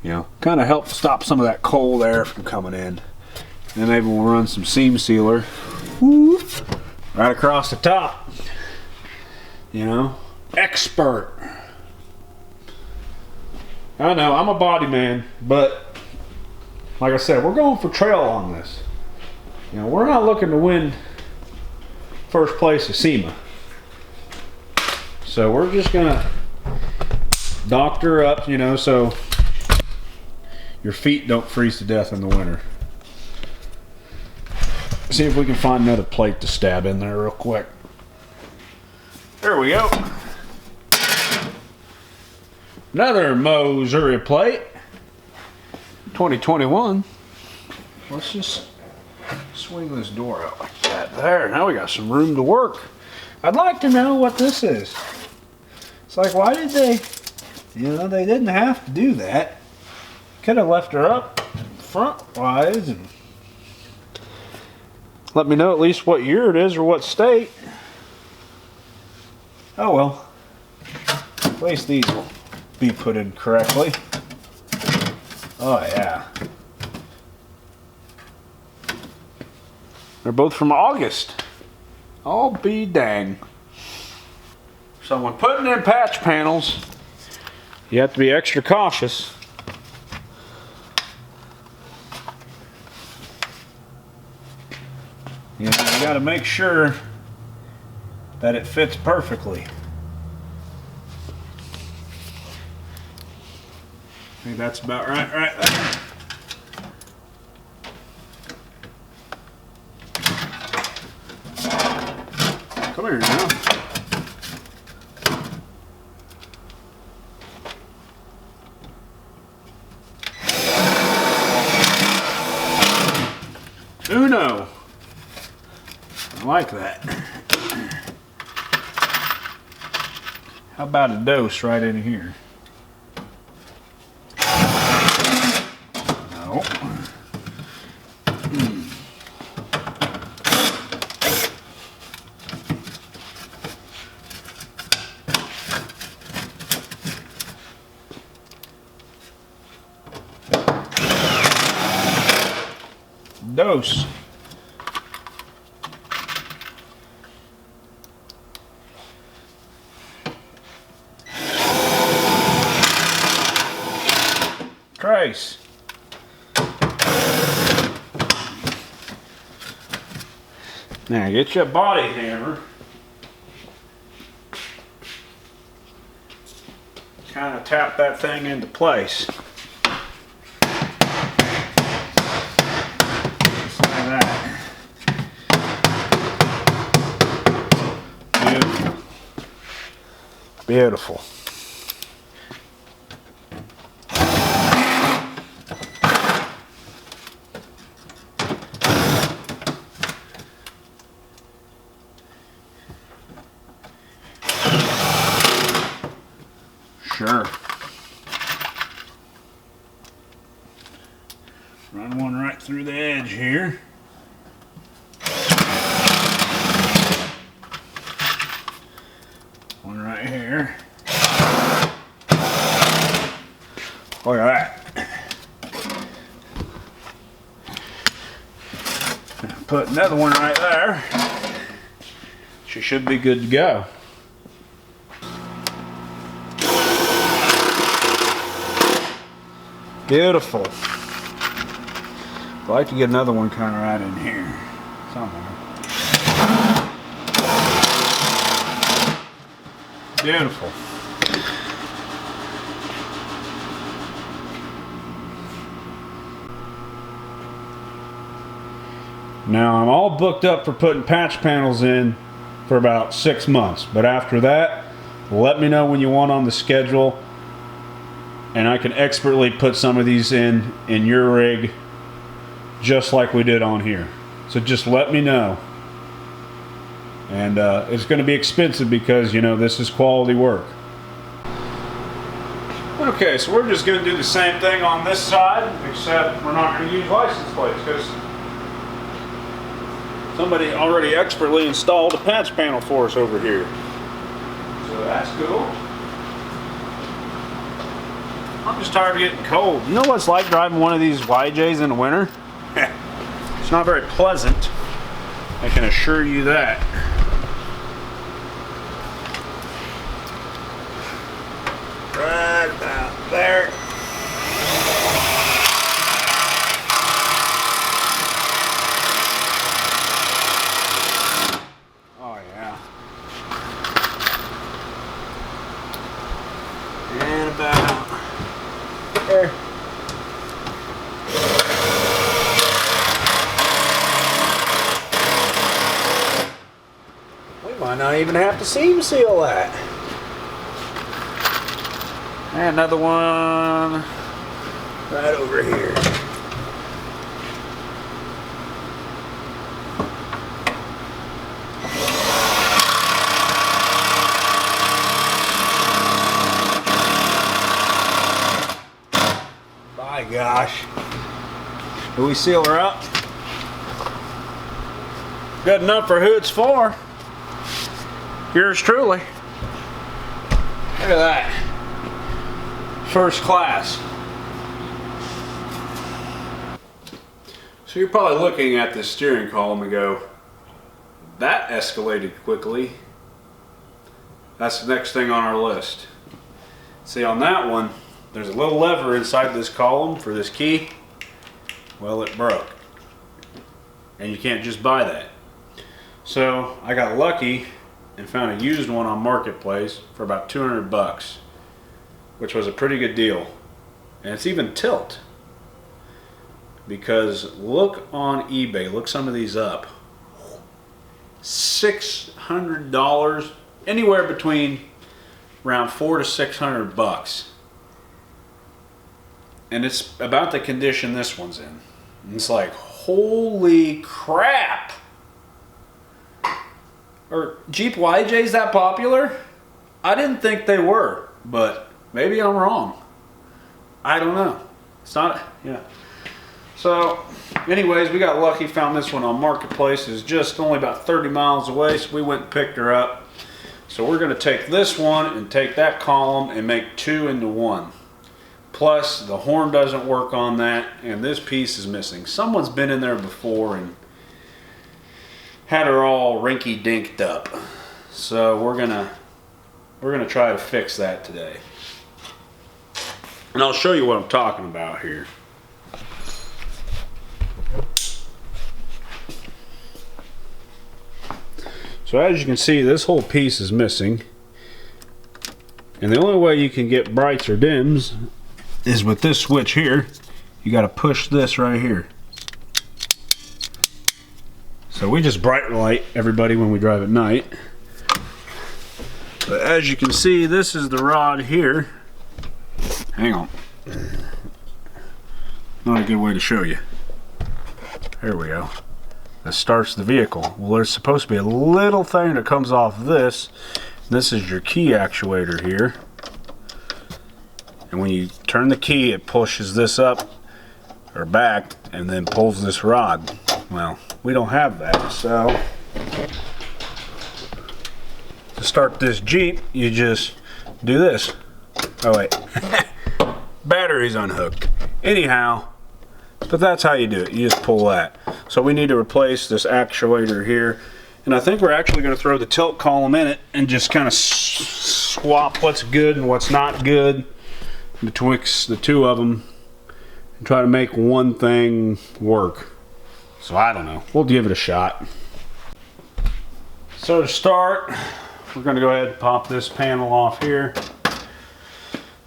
you know, kind of help stop some of that cold air from coming in. Then maybe we'll run some seam sealer, whoop, right across the top. You know, expert. I know, I'm a body man, but like I said, we're going for trail on this. You know, we're not looking to win first place at SEMA. So we're just gonna doctor up, you know, so your feet don't freeze to death in the winter. See if we can find another plate to stab in there real quick. There we go. Another Missouri plate. 2021. Let's just swing this door out like that. There, now we got some room to work. I'd like to know what this is. It's like, why did they, you know, they didn't have to do that. Could have left her up front wise and Let me know at least what year it is or what state. Oh well. At least these will be put in correctly. Oh yeah. They're both from August. I'll be dang. So when putting in patch panels, you have to be extra cautious. You know, you got to make sure that it fits perfectly. I think that's about right there. Come here now. Uno. I like that. How about a dose right in here? No. Dose. Trace. Now get your body hammer. Kind of tap that thing into place. Just like that. Beautiful. Beautiful. Sure. Run one right through the edge here. One right here. Look at that. Put another one right there. She should be good to go. Beautiful. I'd like to get another one kind of right in here somewhere. Beautiful. Now I'm all booked up for putting patch panels in for about 6 months, but after that, let me know when you want on the schedule. And I can expertly put some of these in your rig just like we did on here. So just let me know. And it's going to be expensive because, you know, this is quality work. Okay, so we're just going to do the same thing on this side, except we're not going to use license plates because somebody already expertly installed a patch panel for us over here. So that's cool. I'm just tired of getting cold. You know what it's like driving one of these YJs in the winter? It's not very pleasant. I can assure you that. Right about there. Oh yeah. And about there. We might not even have to seam seal that. And another one right over here. By gosh. Do we seal her up? Good enough for who it's for. Yours truly. Look at that. First class. So you're probably looking at this steering column and go, that escalated quickly. That's the next thing on our list. See, on that one, there's a little lever inside this column for this key. Well, it broke. And you can't just buy that. So I got lucky and found a used one on Marketplace for about 200 bucks, which was a pretty good deal. And it's even tilt. Because look on eBay, look some of these up. $600, anywhere between around $400 to $600. And it's about the condition this one's in. And it's like, holy crap! Are Jeep YJs that popular? I didn't think they were, but maybe I'm wrong. I don't know. It's not, yeah. So, anyways, we got lucky, found this one on Marketplace. It's just only about 30 miles away, so we went and picked her up. So we're going to take this one and take that column and make two into one. Plus, the horn doesn't work on that, and this piece is missing. Someone's been in there before and had her all rinky-dinked up. So we're gonna try to fix that today. And I'll show you what I'm talking about here. So as you can see, this whole piece is missing. And the only way you can get brights or dims is with this switch here. You gotta push this right here. So we just bright light everybody when we drive at night. But as you can see, this is the rod here. Hang on. Not a good way to show you. There we go. That starts the vehicle. Well, there's supposed to be a little thing that comes off this. This is your key actuator here. And when you turn the key, it pushes this up or back and then pulls this rod. Well, we don't have that, so to start this Jeep, you just do this. Oh wait, battery's unhooked. Anyhow, but that's how you do it. You just pull that. So we need to replace this actuator here, and I think we're actually going to throw the tilt column in it and just kind of swap what's good and what's not good betwixt the two of them and try to make one thing work. So I don't know. We'll give it a shot. So to start, we're going to go ahead and pop this panel off here.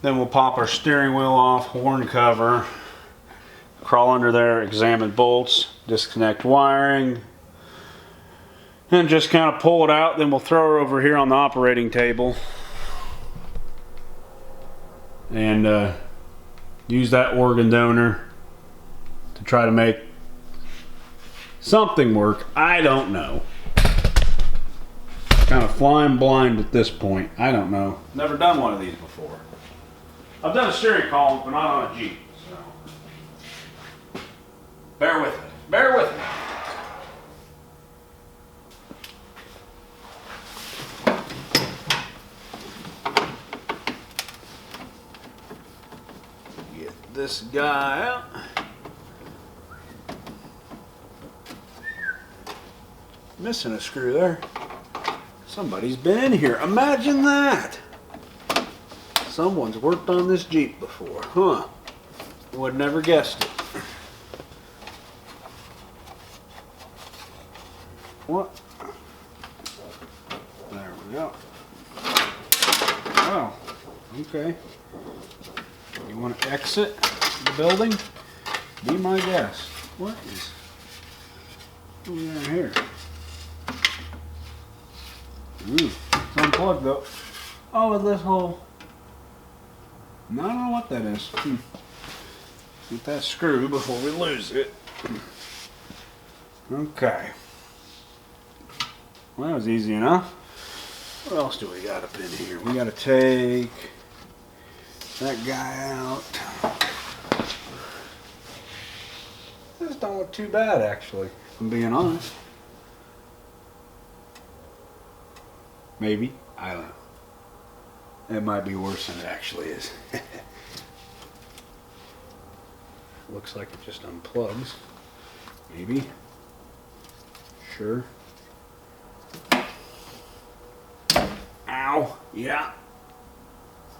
Then we'll pop our steering wheel off, horn cover, crawl under there, examine bolts, disconnect wiring, and just kind of pull it out. Then we'll throw her over here on the operating table and use that organ donor to try to make something work. I don't know. Kind of flying blind at this point. I don't know. Never done one of these before. I've done a steering column, but not on a Jeep. So bear with me. Bear with me. Get this guy out. Missing a screw there. Somebody's been in here. Imagine that. Someone's worked on this Jeep before, huh? Would never guessed it. What? There we go. Oh, okay. You want to exit the building? Be my guest. What is going on here? It's unplugged though. Oh, with this hole. I don't know what that is. Get that screw before we lose it. Okay. Well, that was easy enough. What else do we got up in here? We got to take that guy out. This don't look too bad, actually, if I'm being honest. Maybe. I don't know. It might be worse than it actually is. Looks like it just unplugs. Maybe. Sure. Ow. Yeah.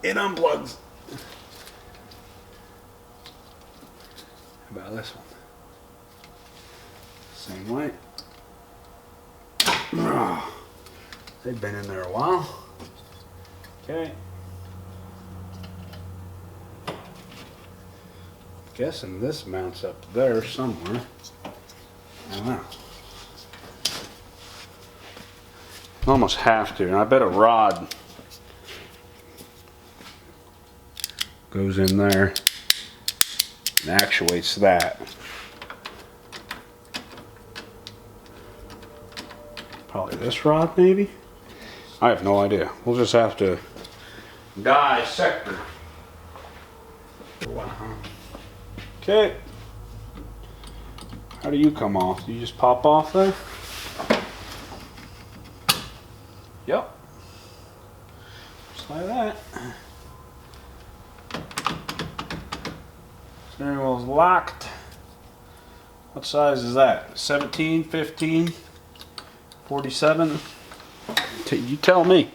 It unplugs. How about this one? Same way. They've been in there a while. Okay. Guessing this mounts up there somewhere. I don't know. Almost have to. And I bet a rod goes in there and actuates that. Probably this rod, maybe? I have no idea. We'll just have to dissect her. Wow. Okay. How do you come off? Do you just pop off there? Yep. Just like that. Steering wheel's locked. What size is that? 17, 15, 47? You tell me.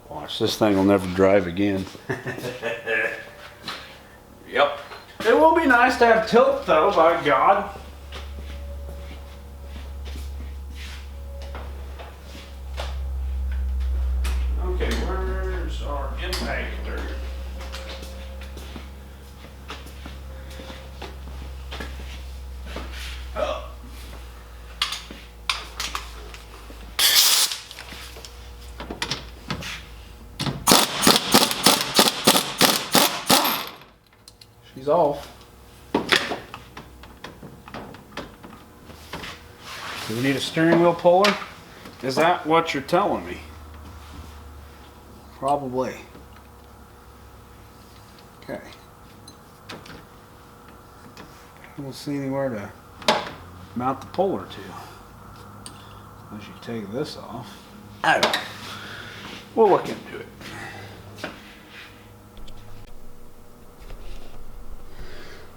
Watch, this thing will never drive again. Yep. It will be nice to have tilt though, by God. Okay, where's our impactor? Oh. She's off. Do we need a steering wheel puller? Is that what you're telling me? Probably. Okay. I don't see anywhere to mount the puller to. Unless you take this off. I don't know. We'll look into it.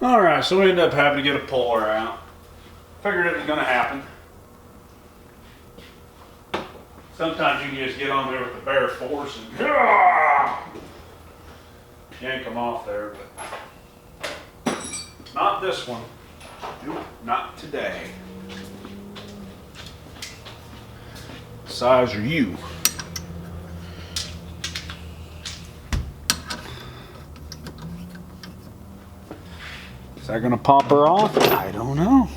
Alright, so we ended up having to get a puller out. Figured it was going to happen. Sometimes you can just get on there with the bare force and yank them off there, but not this one. Nope, not today. What size are you? Is that gonna pop her off? I don't know.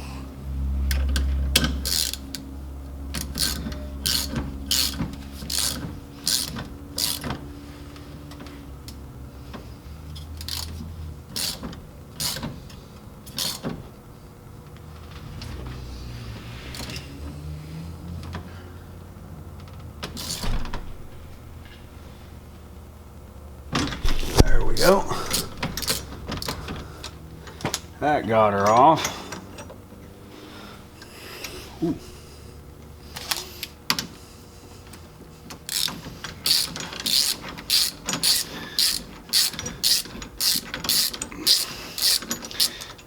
There we go. That got her off. Ooh.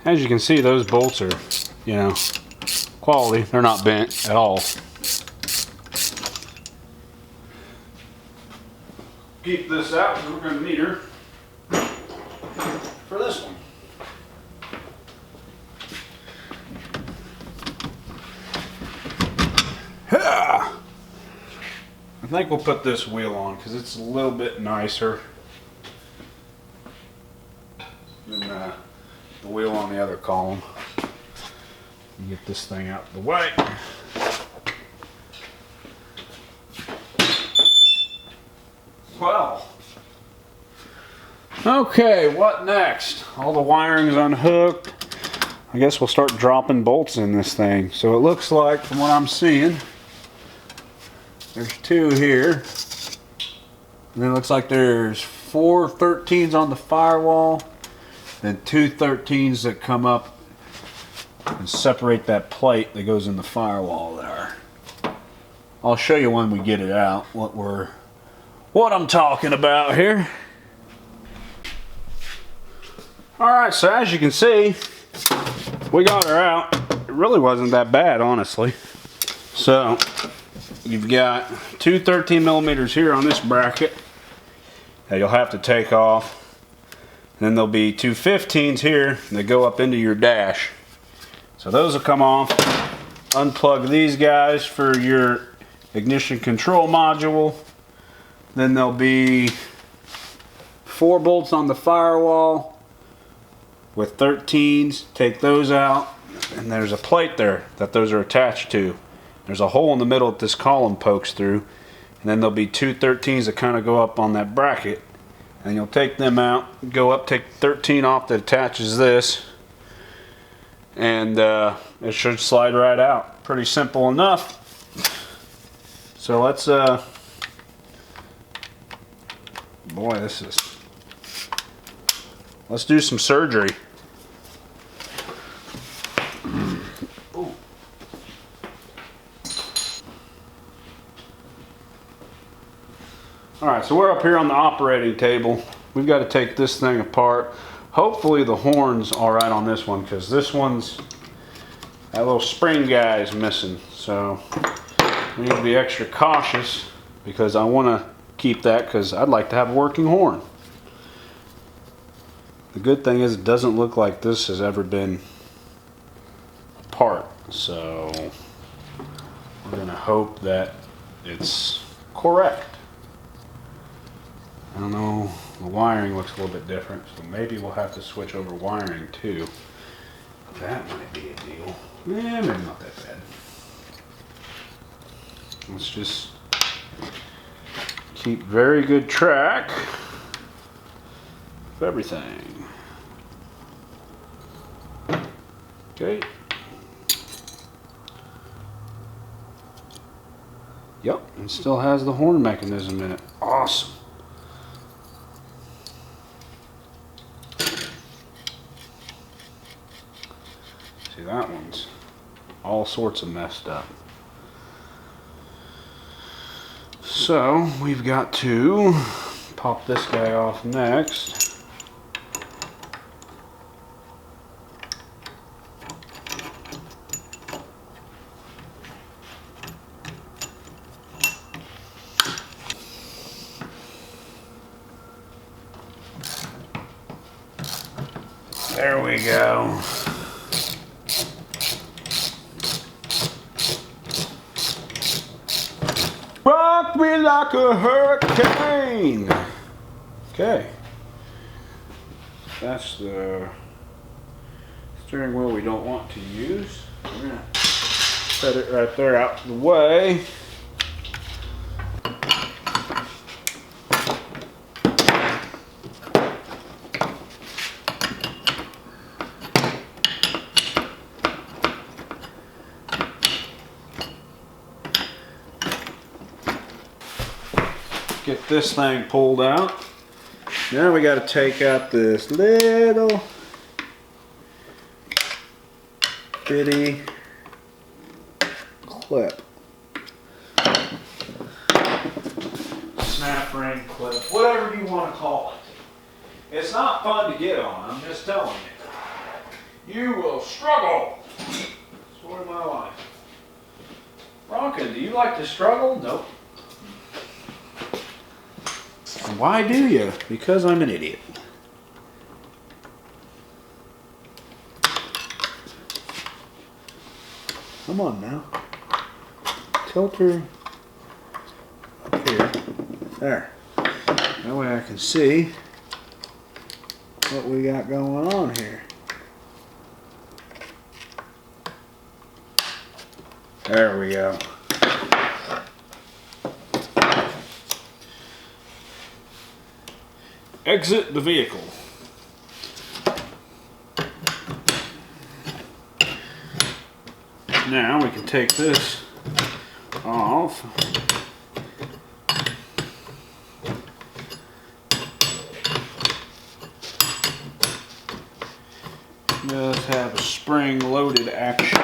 As you can see, those bolts are, you know, quality. They're not bent at all. Keep this out because we're going to need her for this one. I think we'll put this wheel on because it's a little bit nicer than the wheel on the other column. Get this thing out of the way. Well, okay, what next? All the wiring's unhooked. I guess we'll start dropping bolts in this thing. So it looks like, from what I'm seeing, there's two here. And then it looks like there's 4 13s on the firewall. Then 2 13s that come up and separate that plate that goes in the firewall there. I'll show you when we get it out what I'm talking about here. Alright, so as you can see, we got her out. It really wasn't that bad, honestly. So you've got two 13 millimeters here on this bracket that you'll have to take off. And then there'll be two 15s here that go up into your dash. So those will come off. Unplug these guys for your ignition control module. Then there'll be 4 bolts on the firewall with 13s. Take those out. And there's a plate there that those are attached to. There's a hole in the middle that this column pokes through. And then there'll be two 13s that kind of go up on that bracket. And you'll take them out, go up, take 13 off that attaches this. And it should slide right out. Pretty simple enough. So let's, boy, let's do some surgery. Alright, so we're up here on the operating table. We've got to take this thing apart. Hopefully the horn's alright on this one, because this one's, that little spring guy is missing. So we need to be extra cautious, because I want to keep that, because I'd like to have a working horn. The good thing is it doesn't look like this has ever been apart. So we're going to hope that it's correct. I don't know, the wiring looks a little bit different, so maybe we'll have to switch over wiring too. That might be a deal. Yeah, maybe not that bad. Let's just keep very good track of everything. Okay. Yep, it still has the horn mechanism in it. Awesome. See, that one's all sorts of messed up. So we've got to pop this guy off next. There we go. Rock me like a hurricane. Okay. That's the steering wheel we don't want to use. We're going to set it right there out of the way. Get this thing pulled out. Now we got to take out this little bitty clip. Snap ring clip, whatever you want to call it. It's not fun to get on, I'm just telling you. You will struggle. Story of my life. Ronkin, do you like to struggle? Nope. Why do you? Because I'm an idiot. Come on now. Tilt her up here. There. That way I can see what we got going on here. There we go. Exit the vehicle. Now we can take this off. Just does have a spring-loaded action.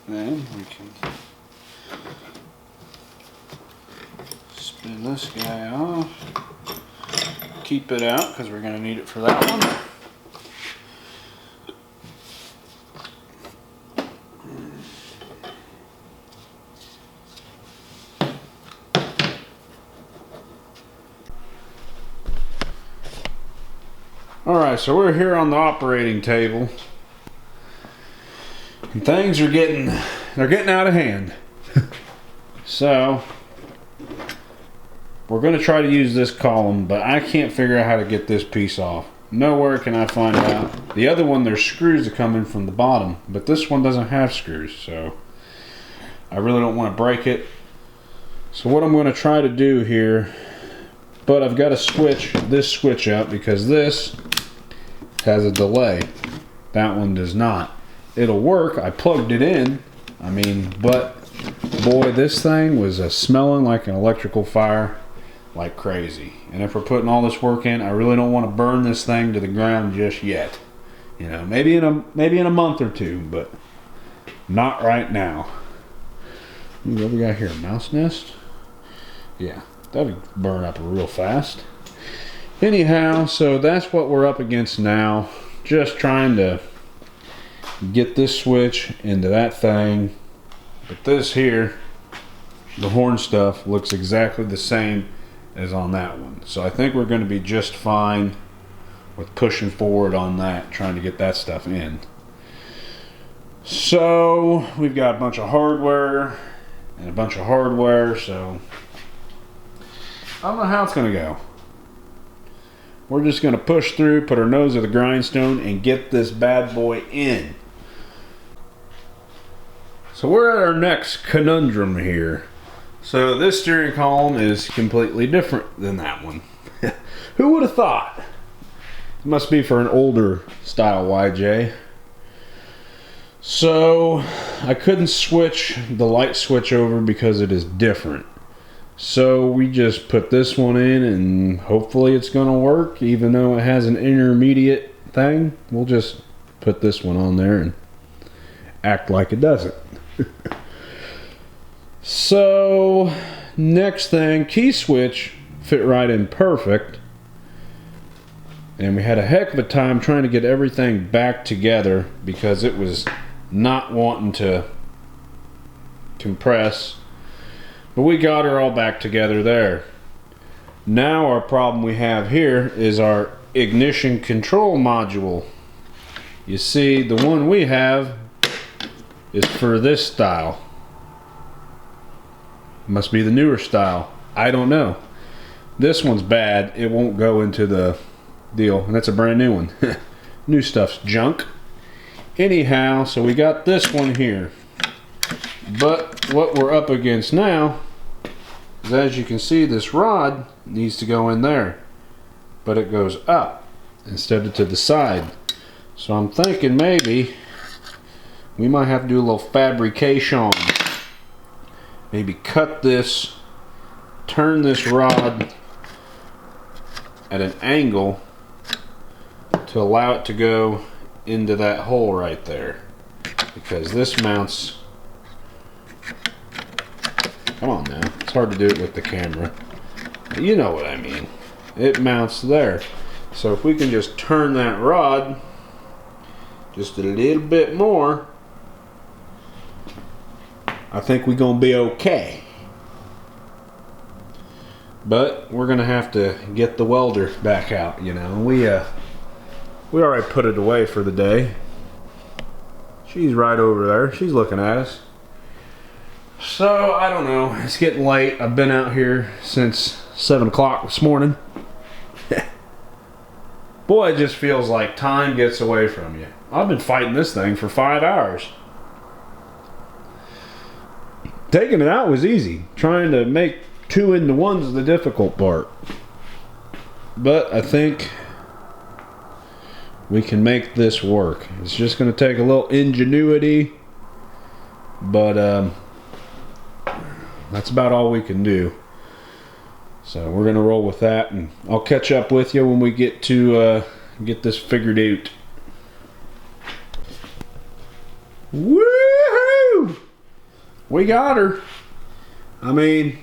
Then we can spin this guy off. Keep it out because we're going to need it for that one. Alright, so we're here on the operating table. And things are getting out of hand. So we're going to try to use this column, but I can't figure out how to get this piece off. Nowhere can I find out. The other one, there's screws that come in from the bottom, but this one doesn't have screws, so I really don't want to break it. So what I'm going to try to do here, but I've got to switch this switch out because this has a delay. That one does not. It'll work. I plugged it in. I mean, but boy, this thing was smelling like an electrical fire like crazy. And if we're putting all this work in, I really don't want to burn this thing to the ground just yet. You know, maybe in a month or two, but not right now. What we got here? A mouse nest? Yeah, that would burn up real fast. Anyhow, so that's what we're up against now. Just trying to get this switch into that thing. But this here, the horn stuff, looks exactly the same as on that one. So I think we're going to be just fine with pushing forward on that, trying to get that stuff in. So we've got a bunch of hardware and a bunch of hardware, so I don't know how it's going to go. We're just going to push through, put our nose to the grindstone, and get this bad boy in. So we're at our next conundrum here. So this steering column is completely different than that one. Who would have thought? It must be for an older style YJ. So I couldn't switch the light switch over because it is different. So we just put this one in and hopefully it's going to work, even though it has an intermediate thing. We'll just put this one on there and act like it doesn't. So next thing, key switch fit right in perfect. And we had a heck of a time trying to get everything back together because it was not wanting to compress. But we got her all back together there. Now our problem we have here is our ignition control module. You see, the one we have is for this style. Must be the newer style. I don't know. This one's bad. It won't go into the deal. And that's a brand new one. New stuff's junk. Anyhow, so we got this one here. But what we're up against now is, as you can see, this rod needs to go in there. But it goes up instead of to the side. So I'm thinking maybe we might have to do a little fabrication. Maybe cut this, turn this rod at an angle to allow it to go into that hole right there. Because this mounts, come on now, it's hard to do it with the camera. But you know what I mean. It mounts there. So if we can just turn that rod just a little bit more, I think we're gonna be okay. But we're gonna have to get the welder back out, you know. We already put it away for the day. She's right over there. She's looking at us. So I don't know. It's getting late. I've been out here since 7 o'clock this morning. Boy, it just feels like time gets away from you. I've been fighting this thing for 5 hours. Taking it out was easy. Trying to make 2 into 1 is the difficult part. But I think we can make this work. It's just going to take a little ingenuity. But that's about all we can do. So we're gonna roll with that, and I'll catch up with you when we get to get this figured out. Woohoo! We got her. I mean,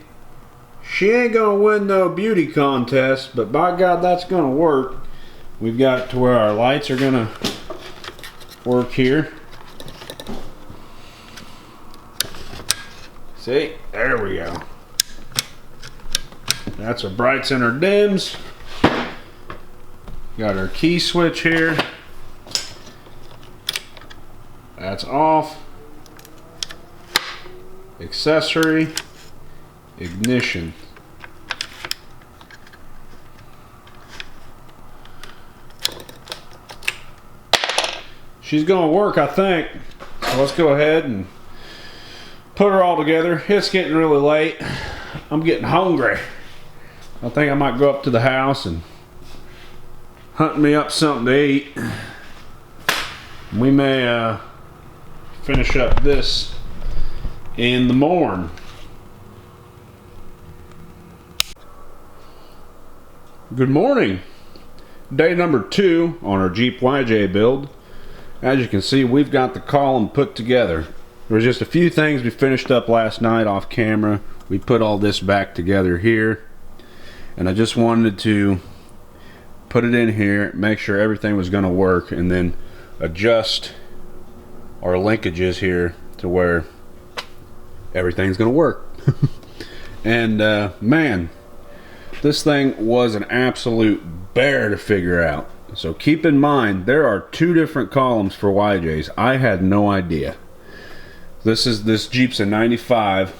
she ain't gonna win no beauty contest, but by God, that's gonna work. We've got to where our lights are gonna work here. See, there we go. That's our brights and our dims. Got our key switch here. That's off. Accessory. Ignition. She's gonna work, I think. So let's go ahead and put her all together. It's getting really late. I'm getting hungry. I think I might go up to the house and hunt me up something to eat. We may finish up this in the morning. Good morning. Day number 2 on our Jeep YJ build. As you can see, we've got the column put together. There was just a few things we finished up last night off camera. We put all this back together here, and I just wanted to put it in here, make sure everything was going to work, and then adjust our linkages here to where everything's going to work. And man, this thing was an absolute bear to figure out. So keep in mind, there are 2 different columns for YJs. I had no idea. This Jeep's a 95,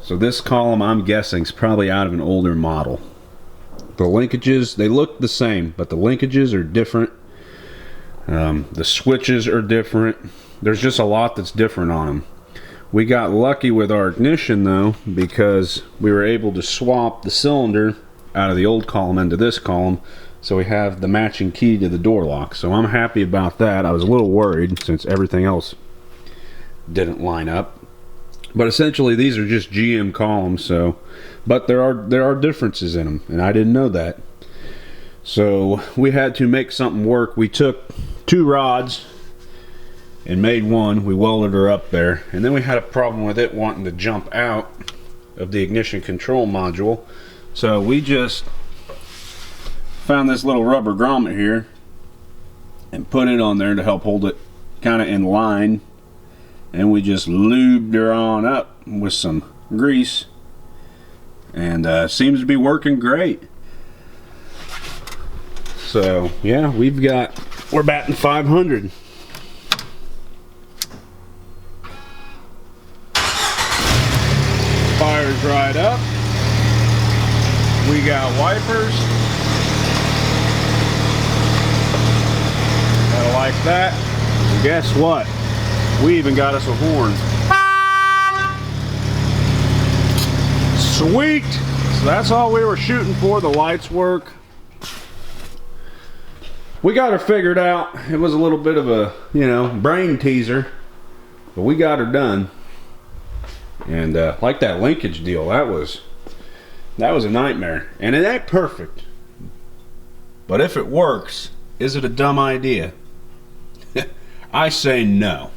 so this column, I'm guessing, is probably out of an older model. The linkages, they look the same, but the linkages are different. The switches are different. There's just a lot that's different on them. We got lucky with our ignition though, because we were able to swap the cylinder out of the old column into this column, so we have the matching key to the door lock. So I'm happy about that. I was a little worried since everything else didn't line up, but essentially these are just GM columns. So, but there are differences in them, and I didn't know that. So we had to make something work. We took 2 rods and made one. We welded her up there, and then we had a problem with it wanting to jump out of the ignition control module. So we just found this little rubber grommet here and put it on there to help hold it kind of in line, and we just lubed her on up with some grease, and seems to be working great. So yeah, we're batting 500. Fire's right up. We got wipers. Gotta like that. And guess what? We even got us a horn. Sweet! So that's all we were shooting for. The lights work. We got her figured out. It was a little bit of a, brain teaser, but we got her done. And like that linkage deal, that was a nightmare. And it ain't perfect, but if it works, is it a dumb idea? I say no.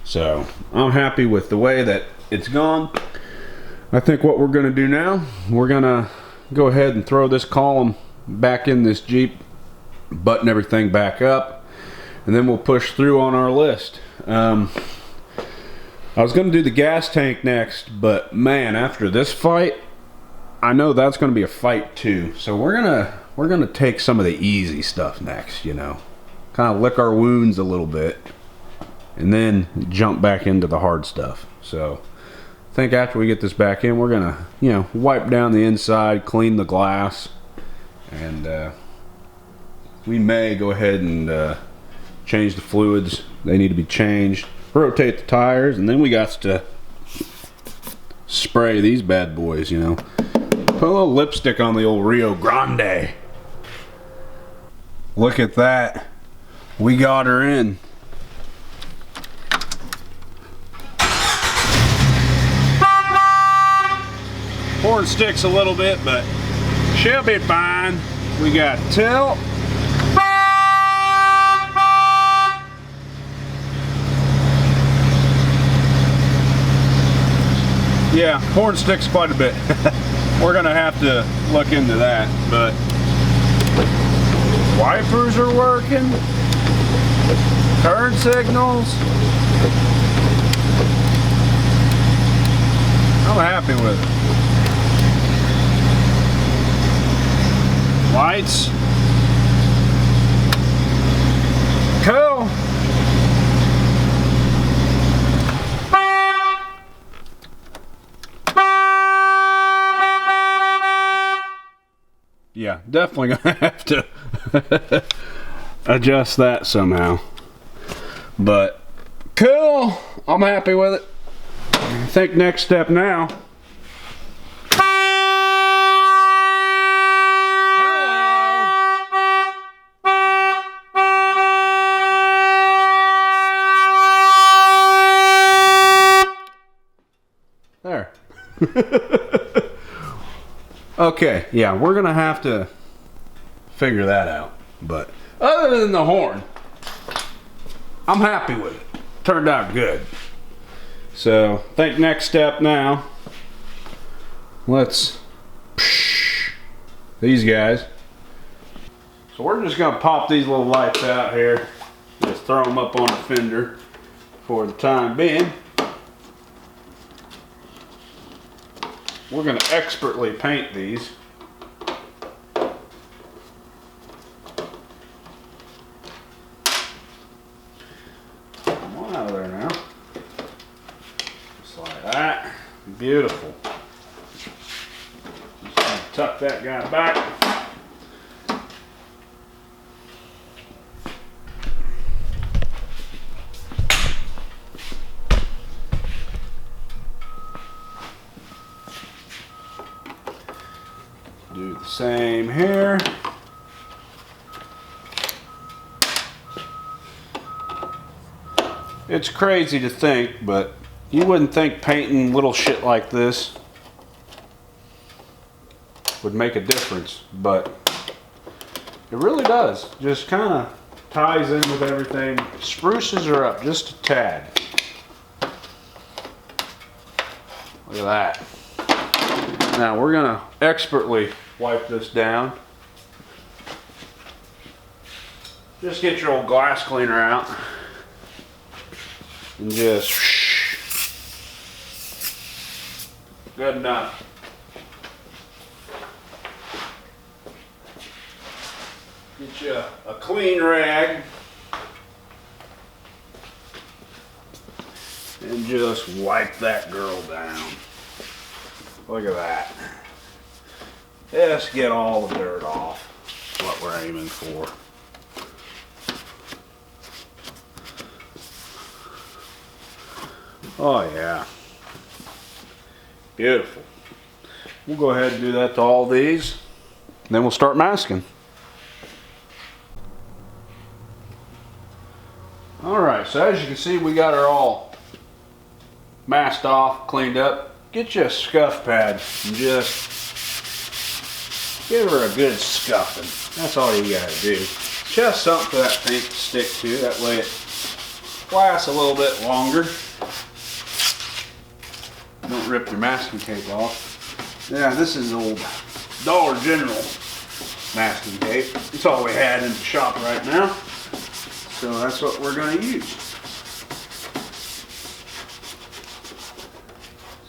So I'm happy with the way that it's gone. I think what we're gonna do now, we're gonna go ahead and throw this column back in this Jeep, button everything back up, and then we'll push through on our list. I was going to do the gas tank next, but man, after this fight, I know that's going to be a fight too. So we're gonna take some of the easy stuff next, kind of lick our wounds a little bit, and then jump back into the hard stuff. So I think after we get this back in, we're gonna, wipe down the inside, clean the glass, and we may go ahead and change the fluids. They need to be changed. Rotate the tires, and then we got to spray these bad boys, Put a little lipstick on the old Rio Grande. Look at that. We got her in. Horn sticks a little bit, but she'll be fine. We got tilt. Yeah, horn sticks quite a bit. We're gonna have to look into that, but wipers are working. Turn signals. I'm happy with it. Lights. Cool. Yeah, definitely gonna have to adjust that somehow. But cool. I'm happy with it. I think next step now. There. Okay, yeah, we're gonna have to figure that out. But other than the horn, I'm happy with it. Turned out good. So, I think next step now, let's these guys. So we're just gonna pop these little lights out here. Just throw them up on the fender for the time being. We're gonna expertly paint these. Come on out of there now. Just like that. Beautiful. Just gonna tuck that guy back. Do the same here. It's crazy to think, but you wouldn't think painting little shit like this would make a difference, but it really does. Just kind of ties in with everything. Spruces her up just a tad. Look at that. Now we're gonna expertly wipe this down. Just get your old glass cleaner out and just good enough. Get you a clean rag and just wipe that girl down. Look at that. Just get all the dirt off. What we're aiming for. Oh yeah. Beautiful. We'll go ahead and do that to all these. Then we'll start masking. Alright, so as you can see, we got her all masked off, cleaned up. Get you a scuff pad and just give her a good scuffing. That's all you gotta do. Just something for that paint to stick to. That way it lasts a little bit longer. Don't rip your masking tape off. Yeah, this is old Dollar General masking tape. It's all we had in the shop right now. So that's what we're gonna use.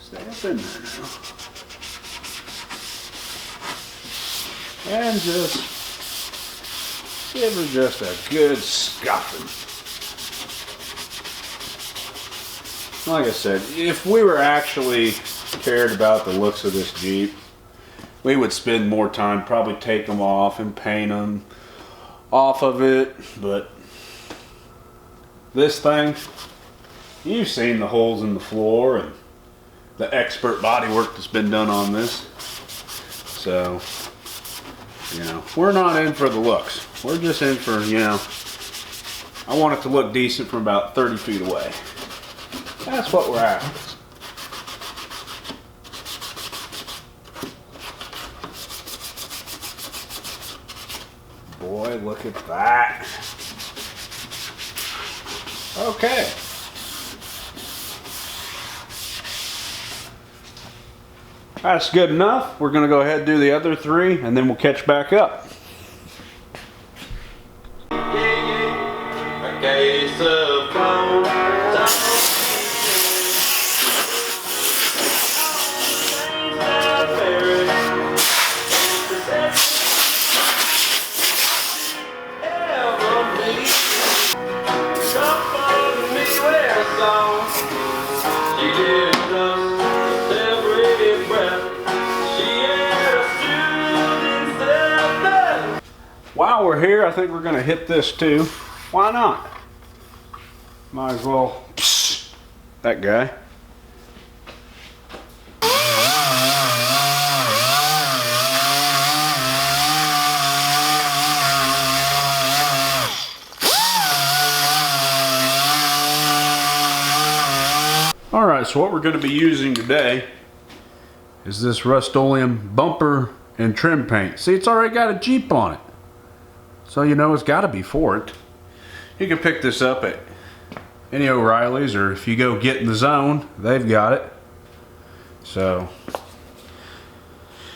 Stay up in there now. And just give her just a good scuffing. Like I said, if we were actually cared about the looks of this Jeep, we would spend more time, probably take them off and paint them off of it. But this thing, you've seen the holes in the floor and the expert body work that's been done on this. So, you know, we're not in for the looks. We're just in for, you know, I want it to look decent from about 30 feet away. That's what we're after. boy, look at that. Okay. That's good enough. We're gonna go ahead and do the other 3 and then we'll catch back up. While we're here, I think we're gonna hit this too. Why not? Might as well. Psst, that guy. Alright, so what we're going to be using today is this Rust-Oleum bumper and trim paint. See, it's already got a Jeep on it. So you know it's got to be for it. You can pick this up at any O'Reilly's, or if you go Get in the Zone, they've got it. So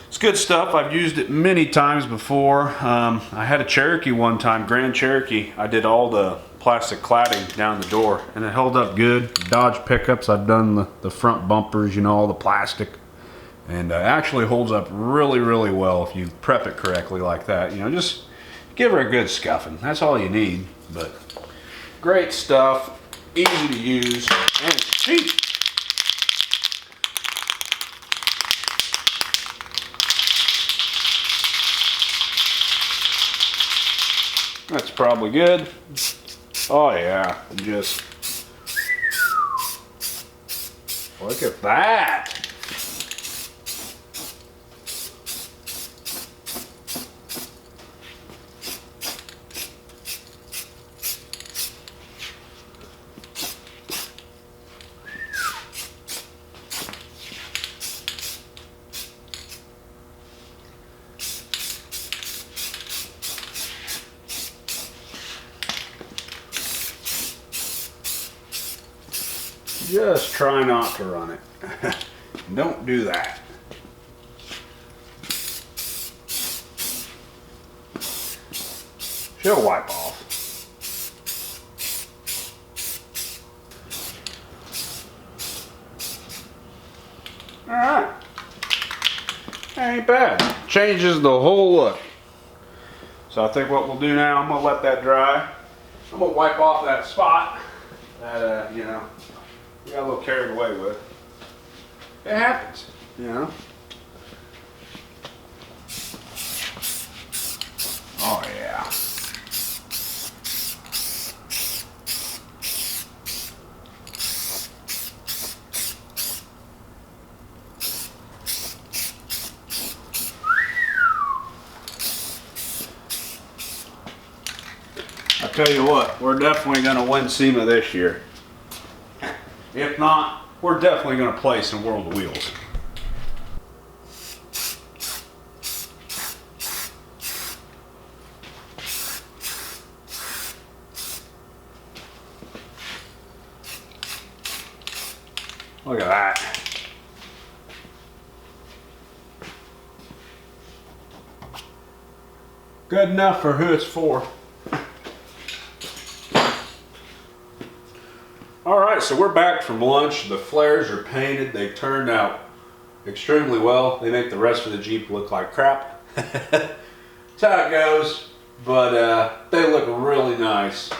it's good stuff. I've used it many times before. I had a Cherokee one time, Grand Cherokee. I did all the plastic cladding down the door and it held up good. Dodge pickups, I've done the front bumpers, you know, all the plastic, and actually holds up really well if you prep it correctly like that. You know, just give her a good scuffing. That's all you need. But great stuff, easy to use, and it's cheap. That's probably good. Oh yeah, just look at that. Just try not to run it. Don't do that. She'll wipe off. Alright. Ain't bad. Changes the whole look. So I think what we'll do now, I'm going to let that dry. I'm going to wipe off that spot that, you know, we got a little carried away with. It happens, you know. Oh yeah. I tell you what, we're definitely going to win SEMA this year. If not, we're definitely going to place in World of Wheels. Look at that. Good enough for who it's for. Alright, so we're back from lunch. The flares are painted. They turned out extremely well. They make the rest of the Jeep look like crap. That's how it goes. But they look really nice.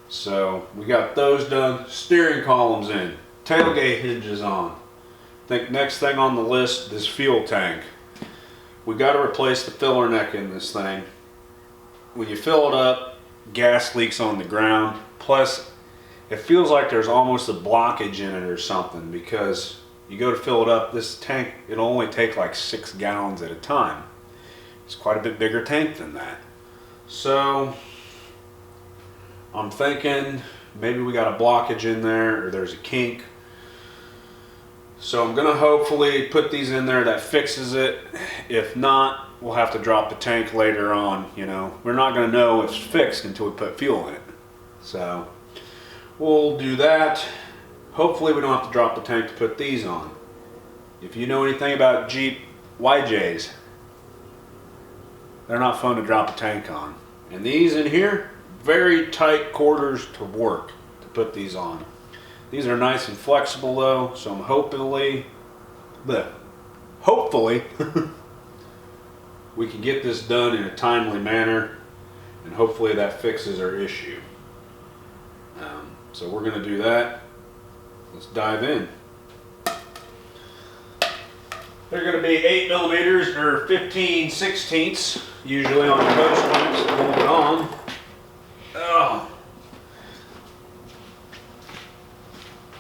So we got those done. Steering columns in. Tailgate hinges on. I think next thing on the list is fuel tank. We got to replace the filler neck in this thing. When you fill it up, gas leaks on the ground. Plus, it feels like there's almost a blockage in it or something, because you go to fill it up, this tank, it'll only take like 6 gallons at a time. It's quite a bit bigger tank than that. So I'm thinking maybe we got a blockage in there, or there's a kink. So I'm gonna hopefully put these in there that fixes it. If not, we'll have to drop the tank later on, you know. We're not going to know it's fixed until we put fuel in it. So we'll do that. Hopefully we don't have to drop the tank to put these on. If you know anything about Jeep YJs, they're not fun to drop a tank on. And these in here, very tight quarters to work to put these on. These are nice and flexible though, so I'm hopefully we can get this done in a timely manner, and hopefully that fixes our issue. So we're going to do that. Let's dive in. They're going to be 8 millimeters or 15/16 usually on the post clamps to hold it on. Oh,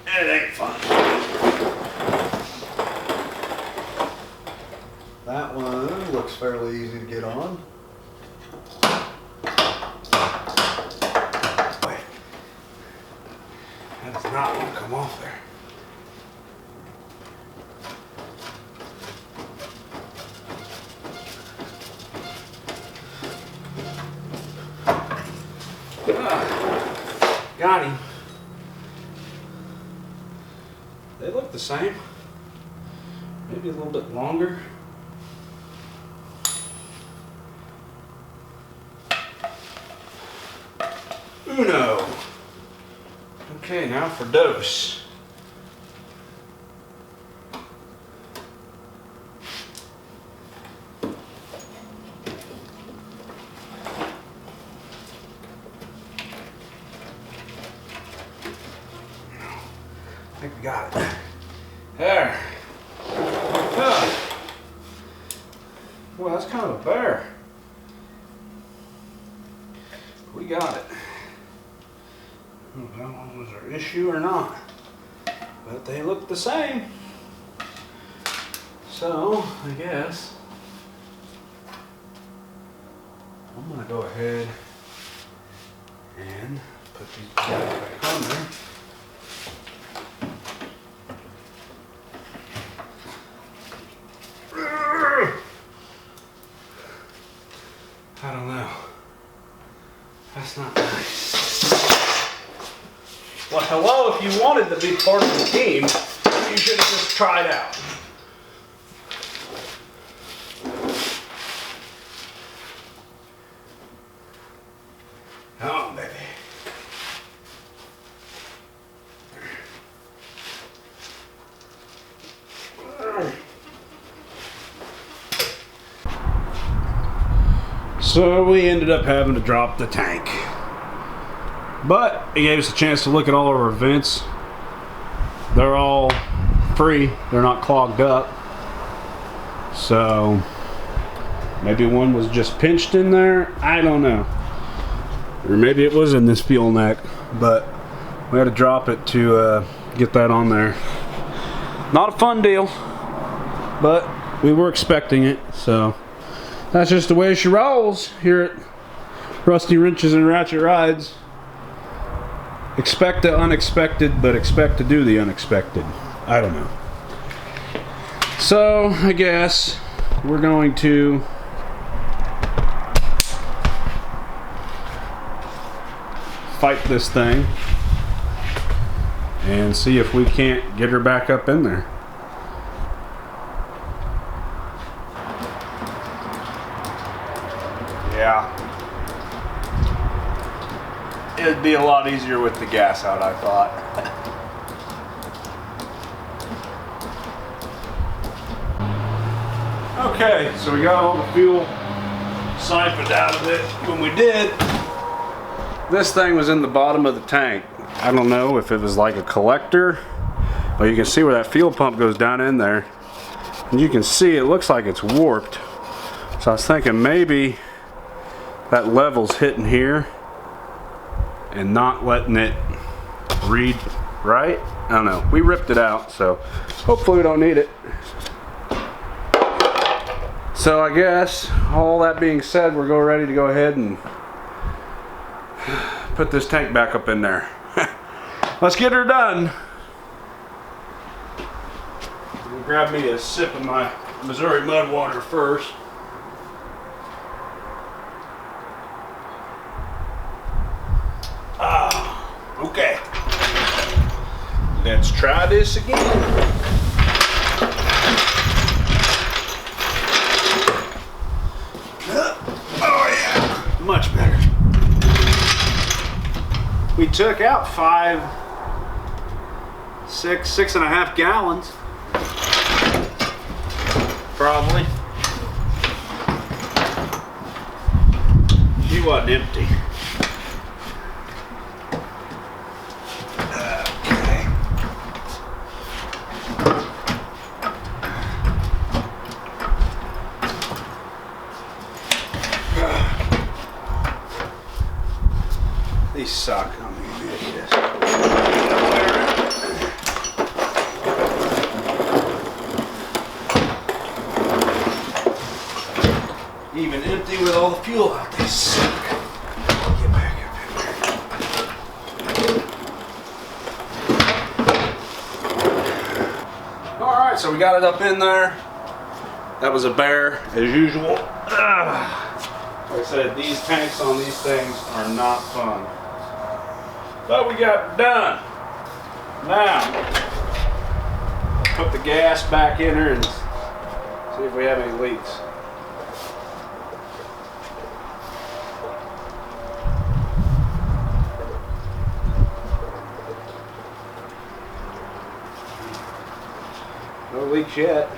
it ain't fun. That one looks fairly easy to get on. Wait, that does not want to come off there. Got him. They look the same. Maybe a little bit longer. Uno. Okay, now for dos. I think we got it. There. Well, that's kind of a bear. We got it. I don't know if that was our issue or not, but they look the same. So, I guess I'm gonna go ahead and put these guys back on there. I don't know. That's not nice. Well, hello, if you wanted to be part of the team, you should have just tried out. Come on, baby. So we ended up having to drop the tank. But it gave us a chance to look at all of our vents. They're all free. They're not clogged up. So maybe one was just pinched in there. I don't know. Or maybe it was in this fuel neck. But we had to drop it to get that on there. Not a fun deal. But we were expecting it. So that's just the way she rolls here at Rusty Wrenches and Ratchet Rides. Expect the unexpected, but expect to do the unexpected. I don't know. So, I guess we're going to fight this thing and see if we can't get her back up in there. Yeah. It'd be a lot easier with the gas out, I thought. Okay, so we got all the fuel siphoned out of it. When we did, this thing was in the bottom of the tank. I don't know if it was like a collector, but you can see where that fuel pump goes down in there. And you can see it looks like it's warped. So I was thinking maybe that level's hitting here and not letting it read right. I don't know. We ripped it out, so hopefully we don't need it. So I guess all that being said, we're ready to go ahead and put this tank back up in there. Let's get her done. Grab me a sip of my Missouri mud water first. Let's try this again. Oh yeah, much better. We took out 6.5 gallons. Probably. She wasn't empty. Okay. These suck. I mean, it is. Even empty with all the fuel out, they suck. Get back up in there. Alright, so we got it up in there. That was a bear, as usual. Like I said, these tanks on these things are not fun. But we got it done. Now, put the gas back in her and see if we have any leaks. No leaks yet.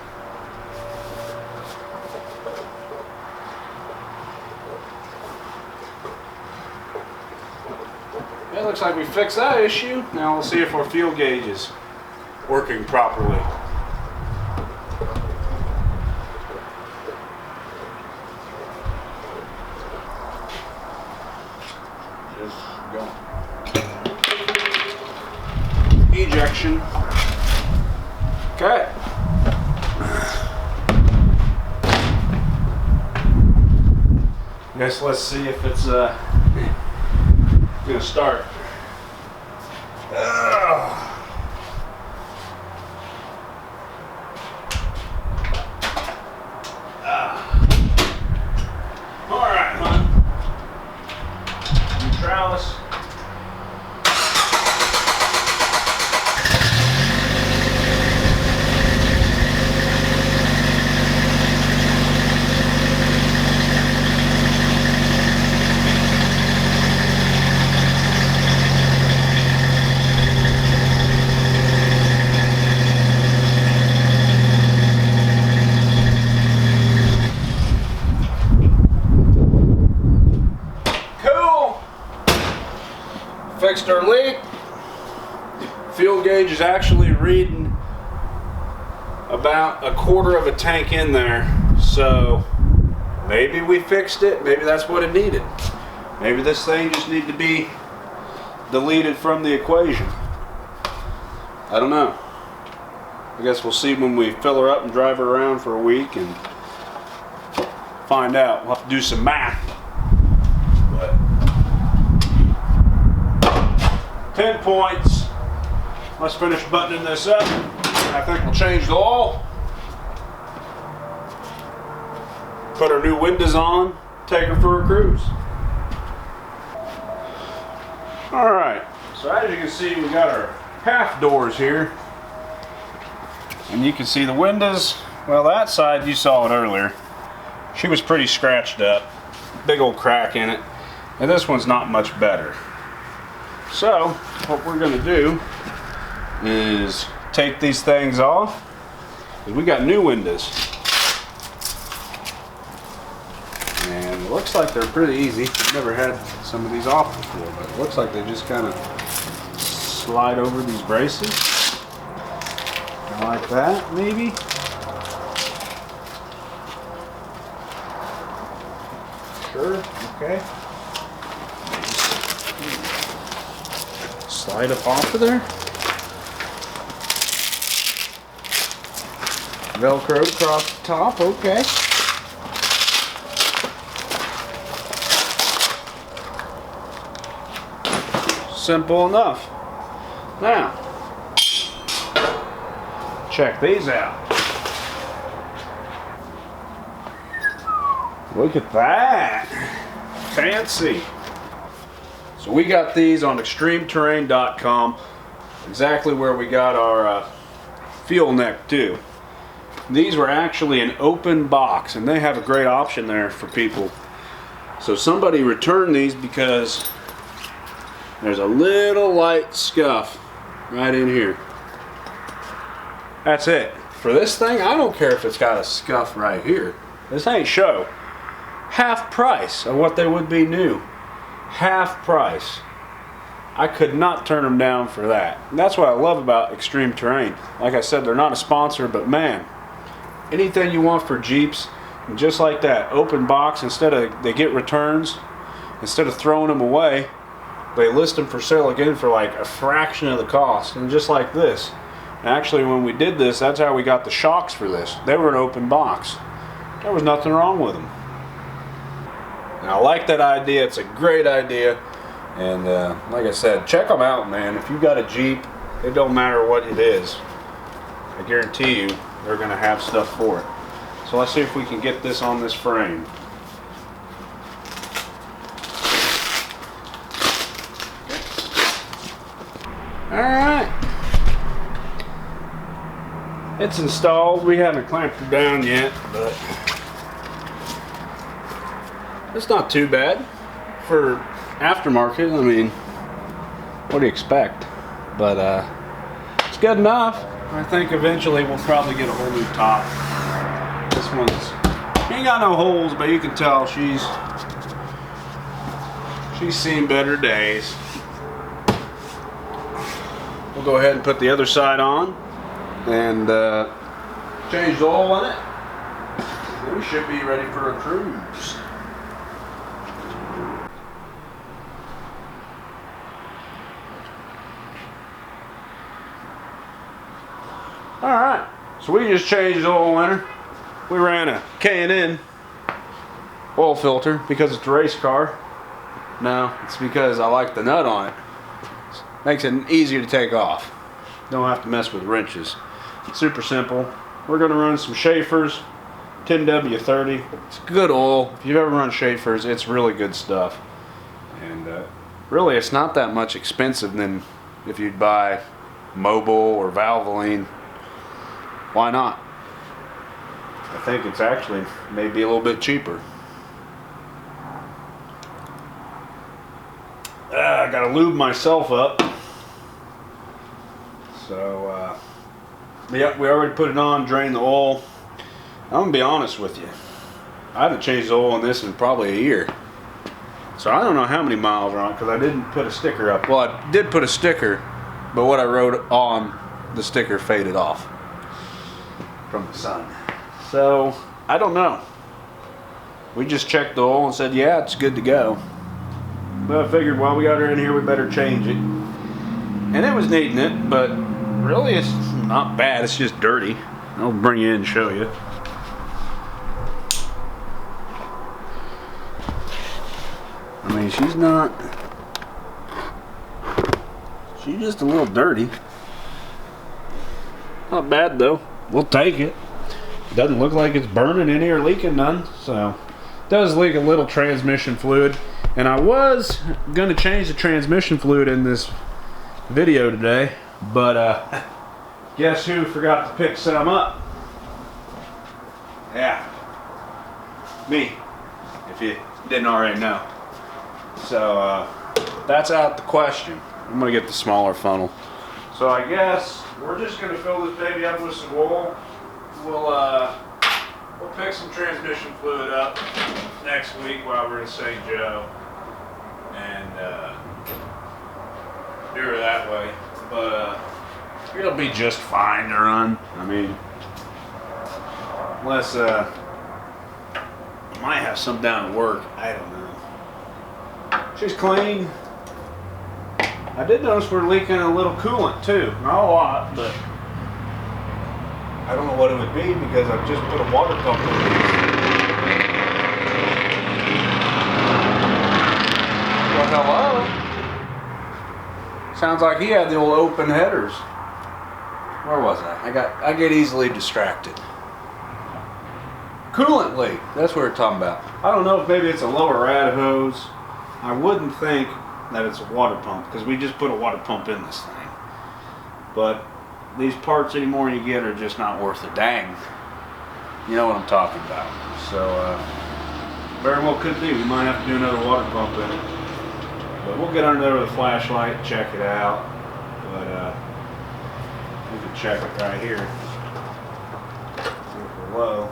It looks like we fixed that issue. Now we'll see if our fuel gauge is working properly. Just go. Ejection. Okay. Guess let's see if it's gonna start. All right, hon. Neutralis. Fixed our leak. Fuel gauge is actually reading about 1/4 of a tank in there. So maybe we fixed it. Maybe that's what it needed. Maybe this thing just needed to be deleted from the equation. I don't know. I guess we'll see when we fill her up and drive her around for a week and find out. We'll have to do some math. But 10 points. Let's finish buttoning this up. I think we'll change the oil. Put our new windows on. Take her for a cruise. Alright, so as you can see, we got our half doors here. And you can see the windows. Well, that side, you saw it earlier. She was pretty scratched up. Big old crack in it. And this one's not much better. So, what we're going to do is take these things off. We got new windows. And it looks like they're pretty easy. I've never had some of these off before, but it looks like they just kind of slide over these braces. Like that, maybe. Sure, okay. Slide up off of there. Velcro across the top, okay. Simple enough. Now, check these out. Look at that. Fancy. So we got these on extremeterrain.com. exactly where we got our fuel neck too. These were actually an open box, and they have a great option there for people. So somebody returned these because there's a little light scuff right in here. That's it. For this thing, I don't care if it's got a scuff right here. This ain't show. Half price of what they would be new. Half price. I could not turn them down for that. And that's what I love about Extreme Terrain. Like I said, they're not a sponsor, but man, anything you want for Jeeps, and just like that, open box, instead of, they get returns, instead of throwing them away, they list them for sale again for like a fraction of the cost. And just like this. Actually, when we did this, that's how we got the shocks for this. They were an open box. There was nothing wrong with them. And I like that idea. It's a great idea. And like I said, check them out, man. If you've got a Jeep, it don't matter what it is. I guarantee you, they're going to have stuff for it. So let's see if we can get this on this frame. All right. It's installed. We haven't clamped it down yet, but it's not too bad for aftermarket. I mean, what do you expect? But it's good enough. I think eventually we'll probably get a whole new top. This one's ain't got no holes, but you can tell she's seen better days. We'll go ahead and put the other side on and change the oil in it. And we should be ready for a cruise. Alright, so we just changed the oil in her. We ran a K&N oil filter because it's a race car. No, it's because I like the nut on it. Makes it easier to take off. Don't have to mess with wrenches. Super simple. We're going to run some Schaefer's 10W30. It's good oil. If you've ever run Schaefer's, it's really good stuff. And really, it's not that much expensive than if you'd buy Mobil or Valvoline. Why not? I think it's actually maybe a little bit cheaper. I gotta lube myself up. So, yeah, we already put it on, drained the oil. I'm gonna be honest with you. I haven't changed the oil in this in probably a year. So I don't know how many miles are on it because I didn't put a sticker up. Well, I did put a sticker, but what I wrote on the sticker faded off from the sun. So, I don't know. We just checked the oil and said, yeah, it's good to go. But I figured while we got her in here, we better change it. And it was neating it, but really it's not bad. It's just dirty. I'll bring you in and show you. I mean, she's just a little dirty. Not bad though. We'll take it. Doesn't look like it's burning any or leaking none. So, it does leak a little transmission fluid. And I was going to change the transmission fluid in this video today, but guess who forgot to pick some up? Yeah, me, if you didn't already know. So that's out the question. I'm going to get the smaller funnel. So I guess we're just going to fill this baby up with some oil. We'll pick some transmission fluid up next week while we're in St. Joe. And do her that way, but it'll be just fine to run. I mean, unless I might have some down at work. I don't know. She's clean. I did notice we're leaking a little coolant too, not a lot, but I don't know what it would be because I've just put a water pump in. Well, hello. Sounds like he had the old open headers. Where was I? I get easily distracted. Coolant leak. That's what we're talking about. I don't know if maybe it's a lower rad hose. I wouldn't think that it's a water pump because we just put a water pump in this thing. But these parts anymore you get are just not worth a dang. You know what I'm talking about. So very well could be. We might have to do another water pump in it. But we'll get under there with a flashlight, check it out. But we can check it right here. See if we're low.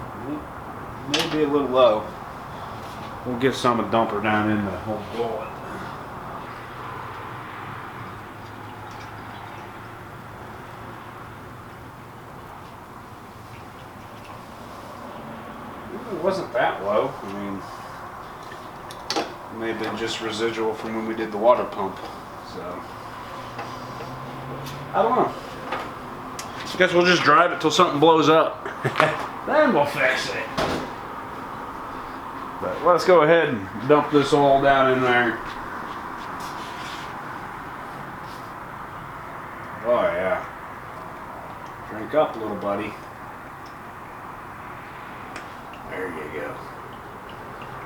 Maybe a little low. We'll get some and dump her down in the whole bullet. It wasn't that low. I mean, it may have been just residual from when we did the water pump. So, I don't know. I guess we'll just drive it till something blows up. Then we'll fix it. But let's go ahead and dump this all down in there. Oh yeah. Drink up, little buddy. There you go.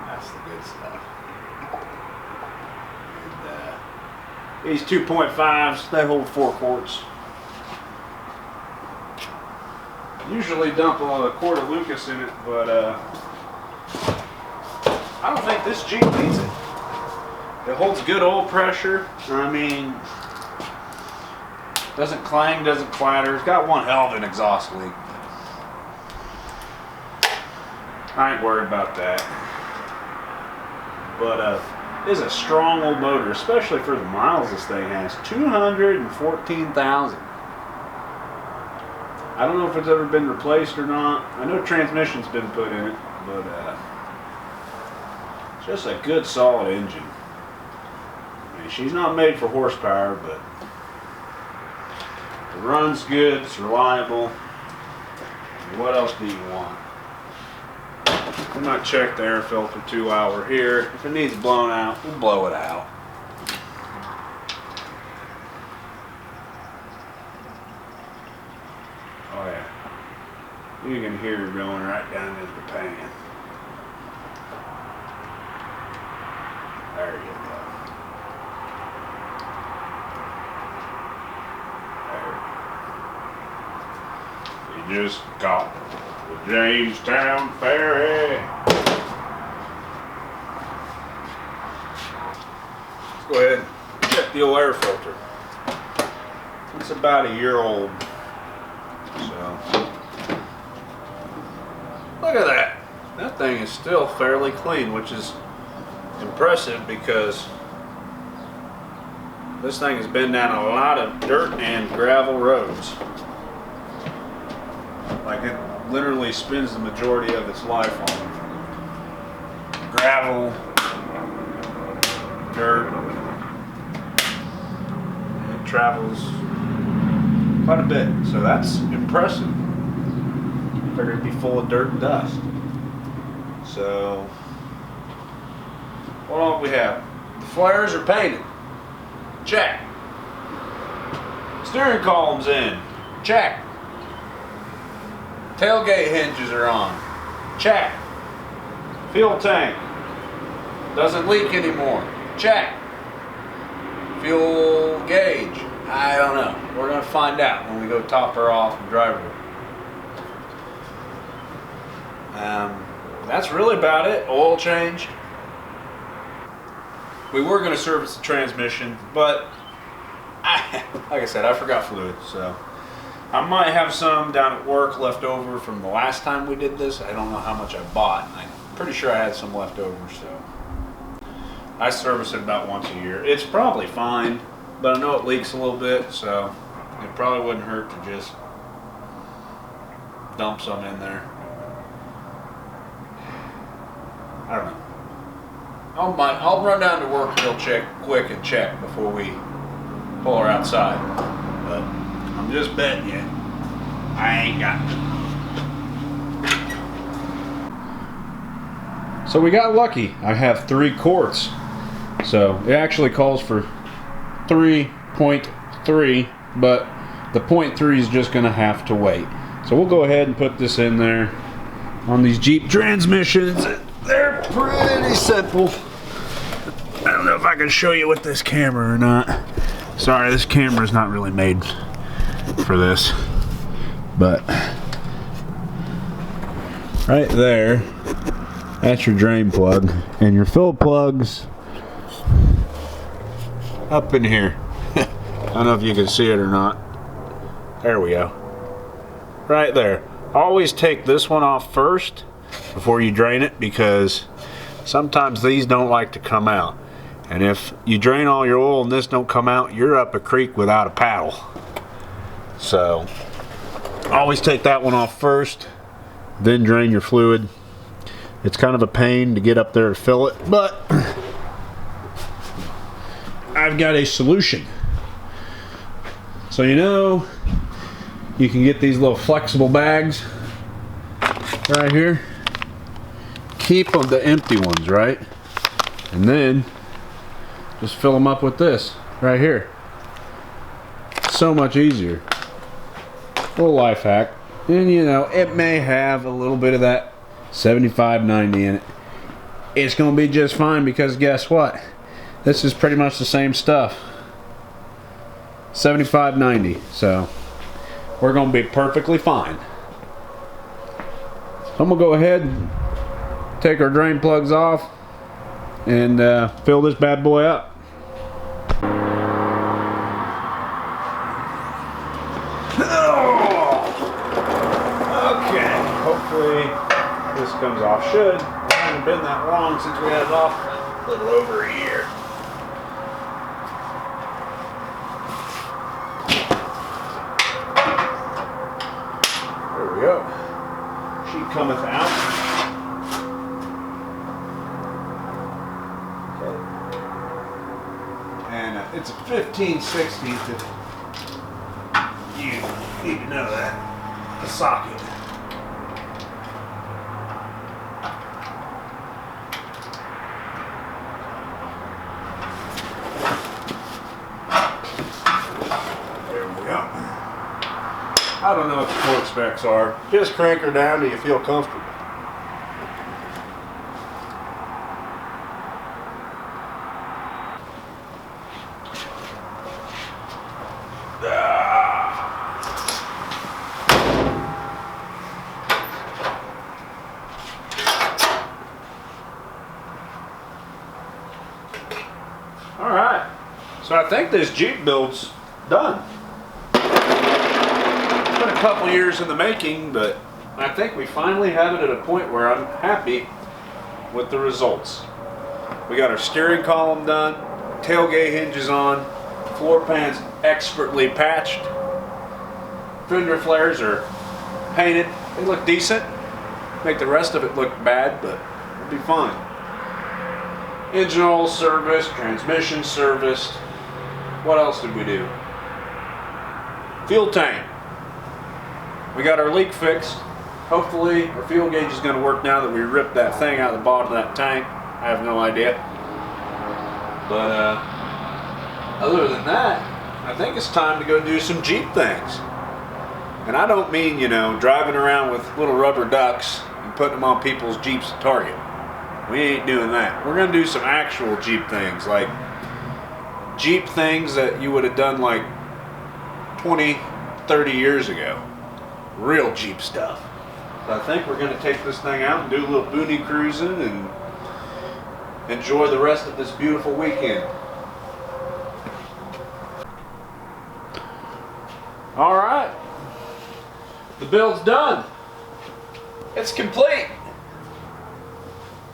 That's the good stuff. And, these 2.5s, they hold 4 quarts. Usually dump a quart of Lucas in it, but I don't think this Jeep needs it. It holds good oil pressure. I mean, doesn't clang, doesn't clatter. It's got one hell of an exhaust leak. I ain't worried about that. But it's a strong old motor, especially for the miles this thing has. 214,000. I don't know if it's ever been replaced or not. I know transmission's been put in it, but it's just a good solid engine. I mean, she's not made for horsepower, but it runs good, it's reliable. What else do you want? We might check the air filter too while we're here. If it needs blown out, we'll blow it out. Oh yeah. You can hear it going right down into the pan. There you go. There. You just got the Jamestown Ferry. Let's go ahead and check the old air filter. It's about a year old. So, look at that. That thing is still fairly clean, which is impressive because this thing has been down a lot of dirt and gravel roads. Like it literally spends the majority of its life on gravel, dirt. It travels quite a bit, so that's impressive. I figured it'd be full of dirt and dust. So, what all we have? The flares are painted. Check. Steering column's in. Check. Tailgate hinges are on. Check. Fuel tank doesn't leak anymore. Check. Fuel gauge, I don't know. We're gonna find out when we go top her off and drive her. That's really about it. Oil change. We were gonna service the transmission, but like I said, I forgot fluid, so I might have some down at work left over from the last time we did this. I don't know how much I bought. I'm pretty sure I had some left over, so I service it about once a year. It's probably fine, but I know it leaks a little bit, so it probably wouldn't hurt to just dump some in there. I don't know. I'll run down to work real quick and check before we pull her outside. But I'm just betting you, I ain't got it. So we got lucky. I have 3 quarts. So it actually calls for 3.3, but the 0.3 is just gonna have to wait. So we'll go ahead and put this in there. On these Jeep transmissions, they're pretty simple. I don't know if I can show you with this camera or not. Sorry, this camera's not really made for this, but right there, that's your drain plug, and your fill plugs up in here. I don't know if you can see it or not. There we go. Right there. Always take this one off first before you drain it, because sometimes these don't like to come out. And if you drain all your oil and this don't come out, you're up a creek without a paddle. So always take that one off first, then drain your fluid. It's kind of a pain to get up there to fill it, but I've got a solution. So you can get these little flexible bags right here. Keep them the empty ones, right? And then just fill them up with this right here. So much easier. Little life hack. And it may have a little bit of that 75-90 in it. It's gonna be just fine, because guess what? This is pretty much the same stuff. 75-90. So we're gonna be perfectly fine. I'm gonna go ahead and take our drain plugs off and fill this bad boy up. Okay, hopefully this comes off. Should. It hasn't been that long since we had it off. A little over a year. There we go. She cometh out. And it's a 15/16 if you need to know that. The socket. There we go. I don't know what the torque specs are. Just crank her down till you feel comfortable. Alright, so I think this Jeep build's done. It's been a couple years in the making, but I think we finally have it at a point where I'm happy with the results. We got our steering column done, tailgate hinges on, floor pans expertly patched, fender flares are painted. They look decent. Make the rest of it look bad, but it'll be fine. Engine oil serviced, transmission serviced. What else did we do? Fuel tank. We got our leak fixed. Hopefully our fuel gauge is going to work now that we ripped that thing out of the bottom of that tank. I have no idea. But other than that, I think it's time to go do some Jeep things. And I don't mean, driving around with little rubber ducks and putting them on people's Jeeps at Target. We ain't doing that. We're gonna do some actual Jeep things, like Jeep things that you would have done like 20, 30 years ago. Real Jeep stuff. So I think we're gonna take this thing out and do a little booney cruising and enjoy the rest of this beautiful weekend. All right, the build's done. It's complete.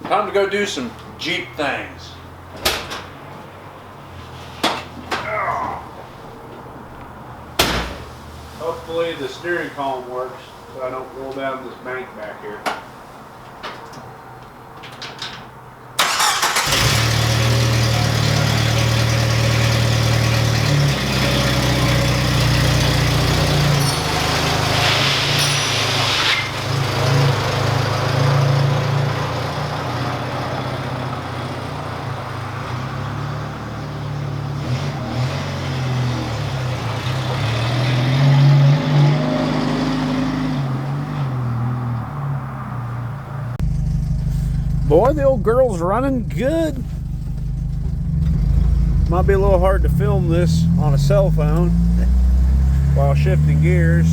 Time to go do some Jeep things. Hopefully the steering column works so I don't roll down this bank back here. Boy, the old girl's running good. Might be a little hard to film this on a cell phone. while shifting gears.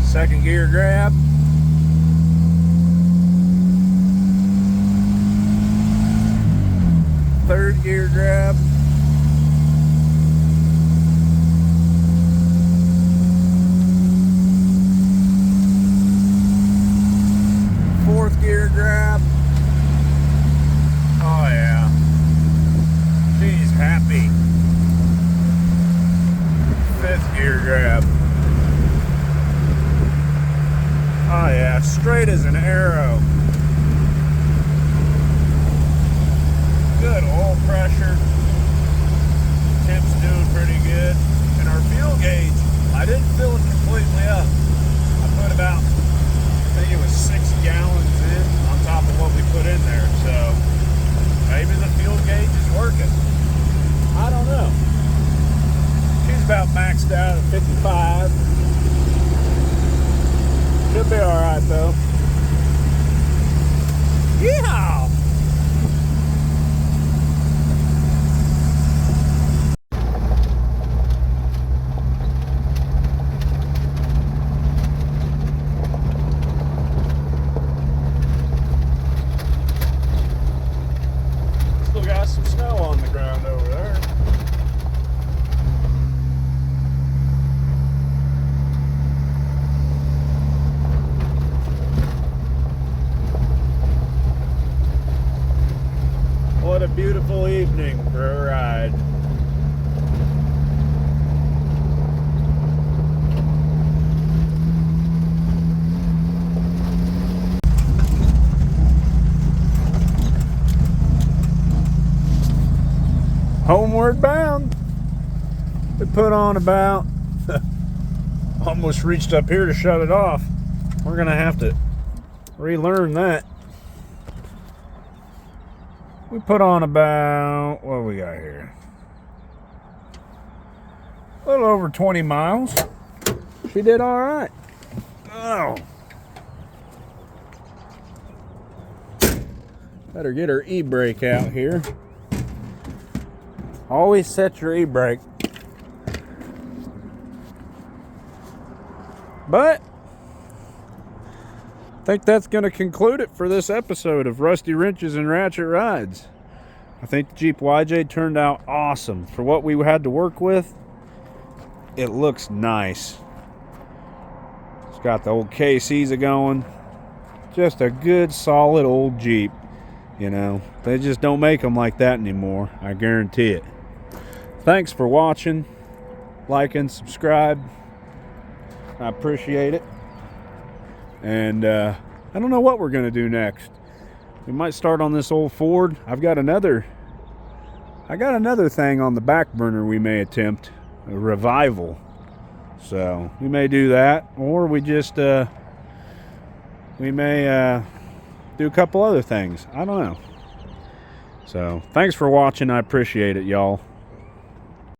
Second gear grab. Third gear grab. Fourth gear grab. Oh yeah. She's happy. Fifth gear grab. Oh yeah, straight as an arrow. Good oil pressure. Temp's doing pretty good. And our fuel gauge, I didn't fill it completely up. I put about, I think it was 6 gallons in on top of what we put in there. So maybe the fuel gauge is working. I don't know. She's about maxed out at 55. Should be alright though. Yeah. Still got some snow on the ground over there. What a beautiful evening for a ride. Homeward bound. We put on about almost reached up here to shut it off. We're gonna have to relearn that. We put on about, what do we got here? A little over 20 miles. She did all right. Oh. Better get her e-brake out here. Always set your e-brake. But I think that's going to conclude it for this episode of Rusty Wrenches and Ratchet Rides. I think the Jeep YJ turned out awesome. For what we had to work with, it looks nice. It's got the old KCs going. Just a good, solid old Jeep. You know, they just don't make them like that anymore. I guarantee it. Thanks for watching. Like and subscribe. I appreciate it. And I don't know what we're going to do next. We might start on this old Ford. I got another thing on the back burner we may attempt. A revival. So we may do that. Or we just, we may do a couple other things. I don't know. So thanks for watching. I appreciate it, y'all.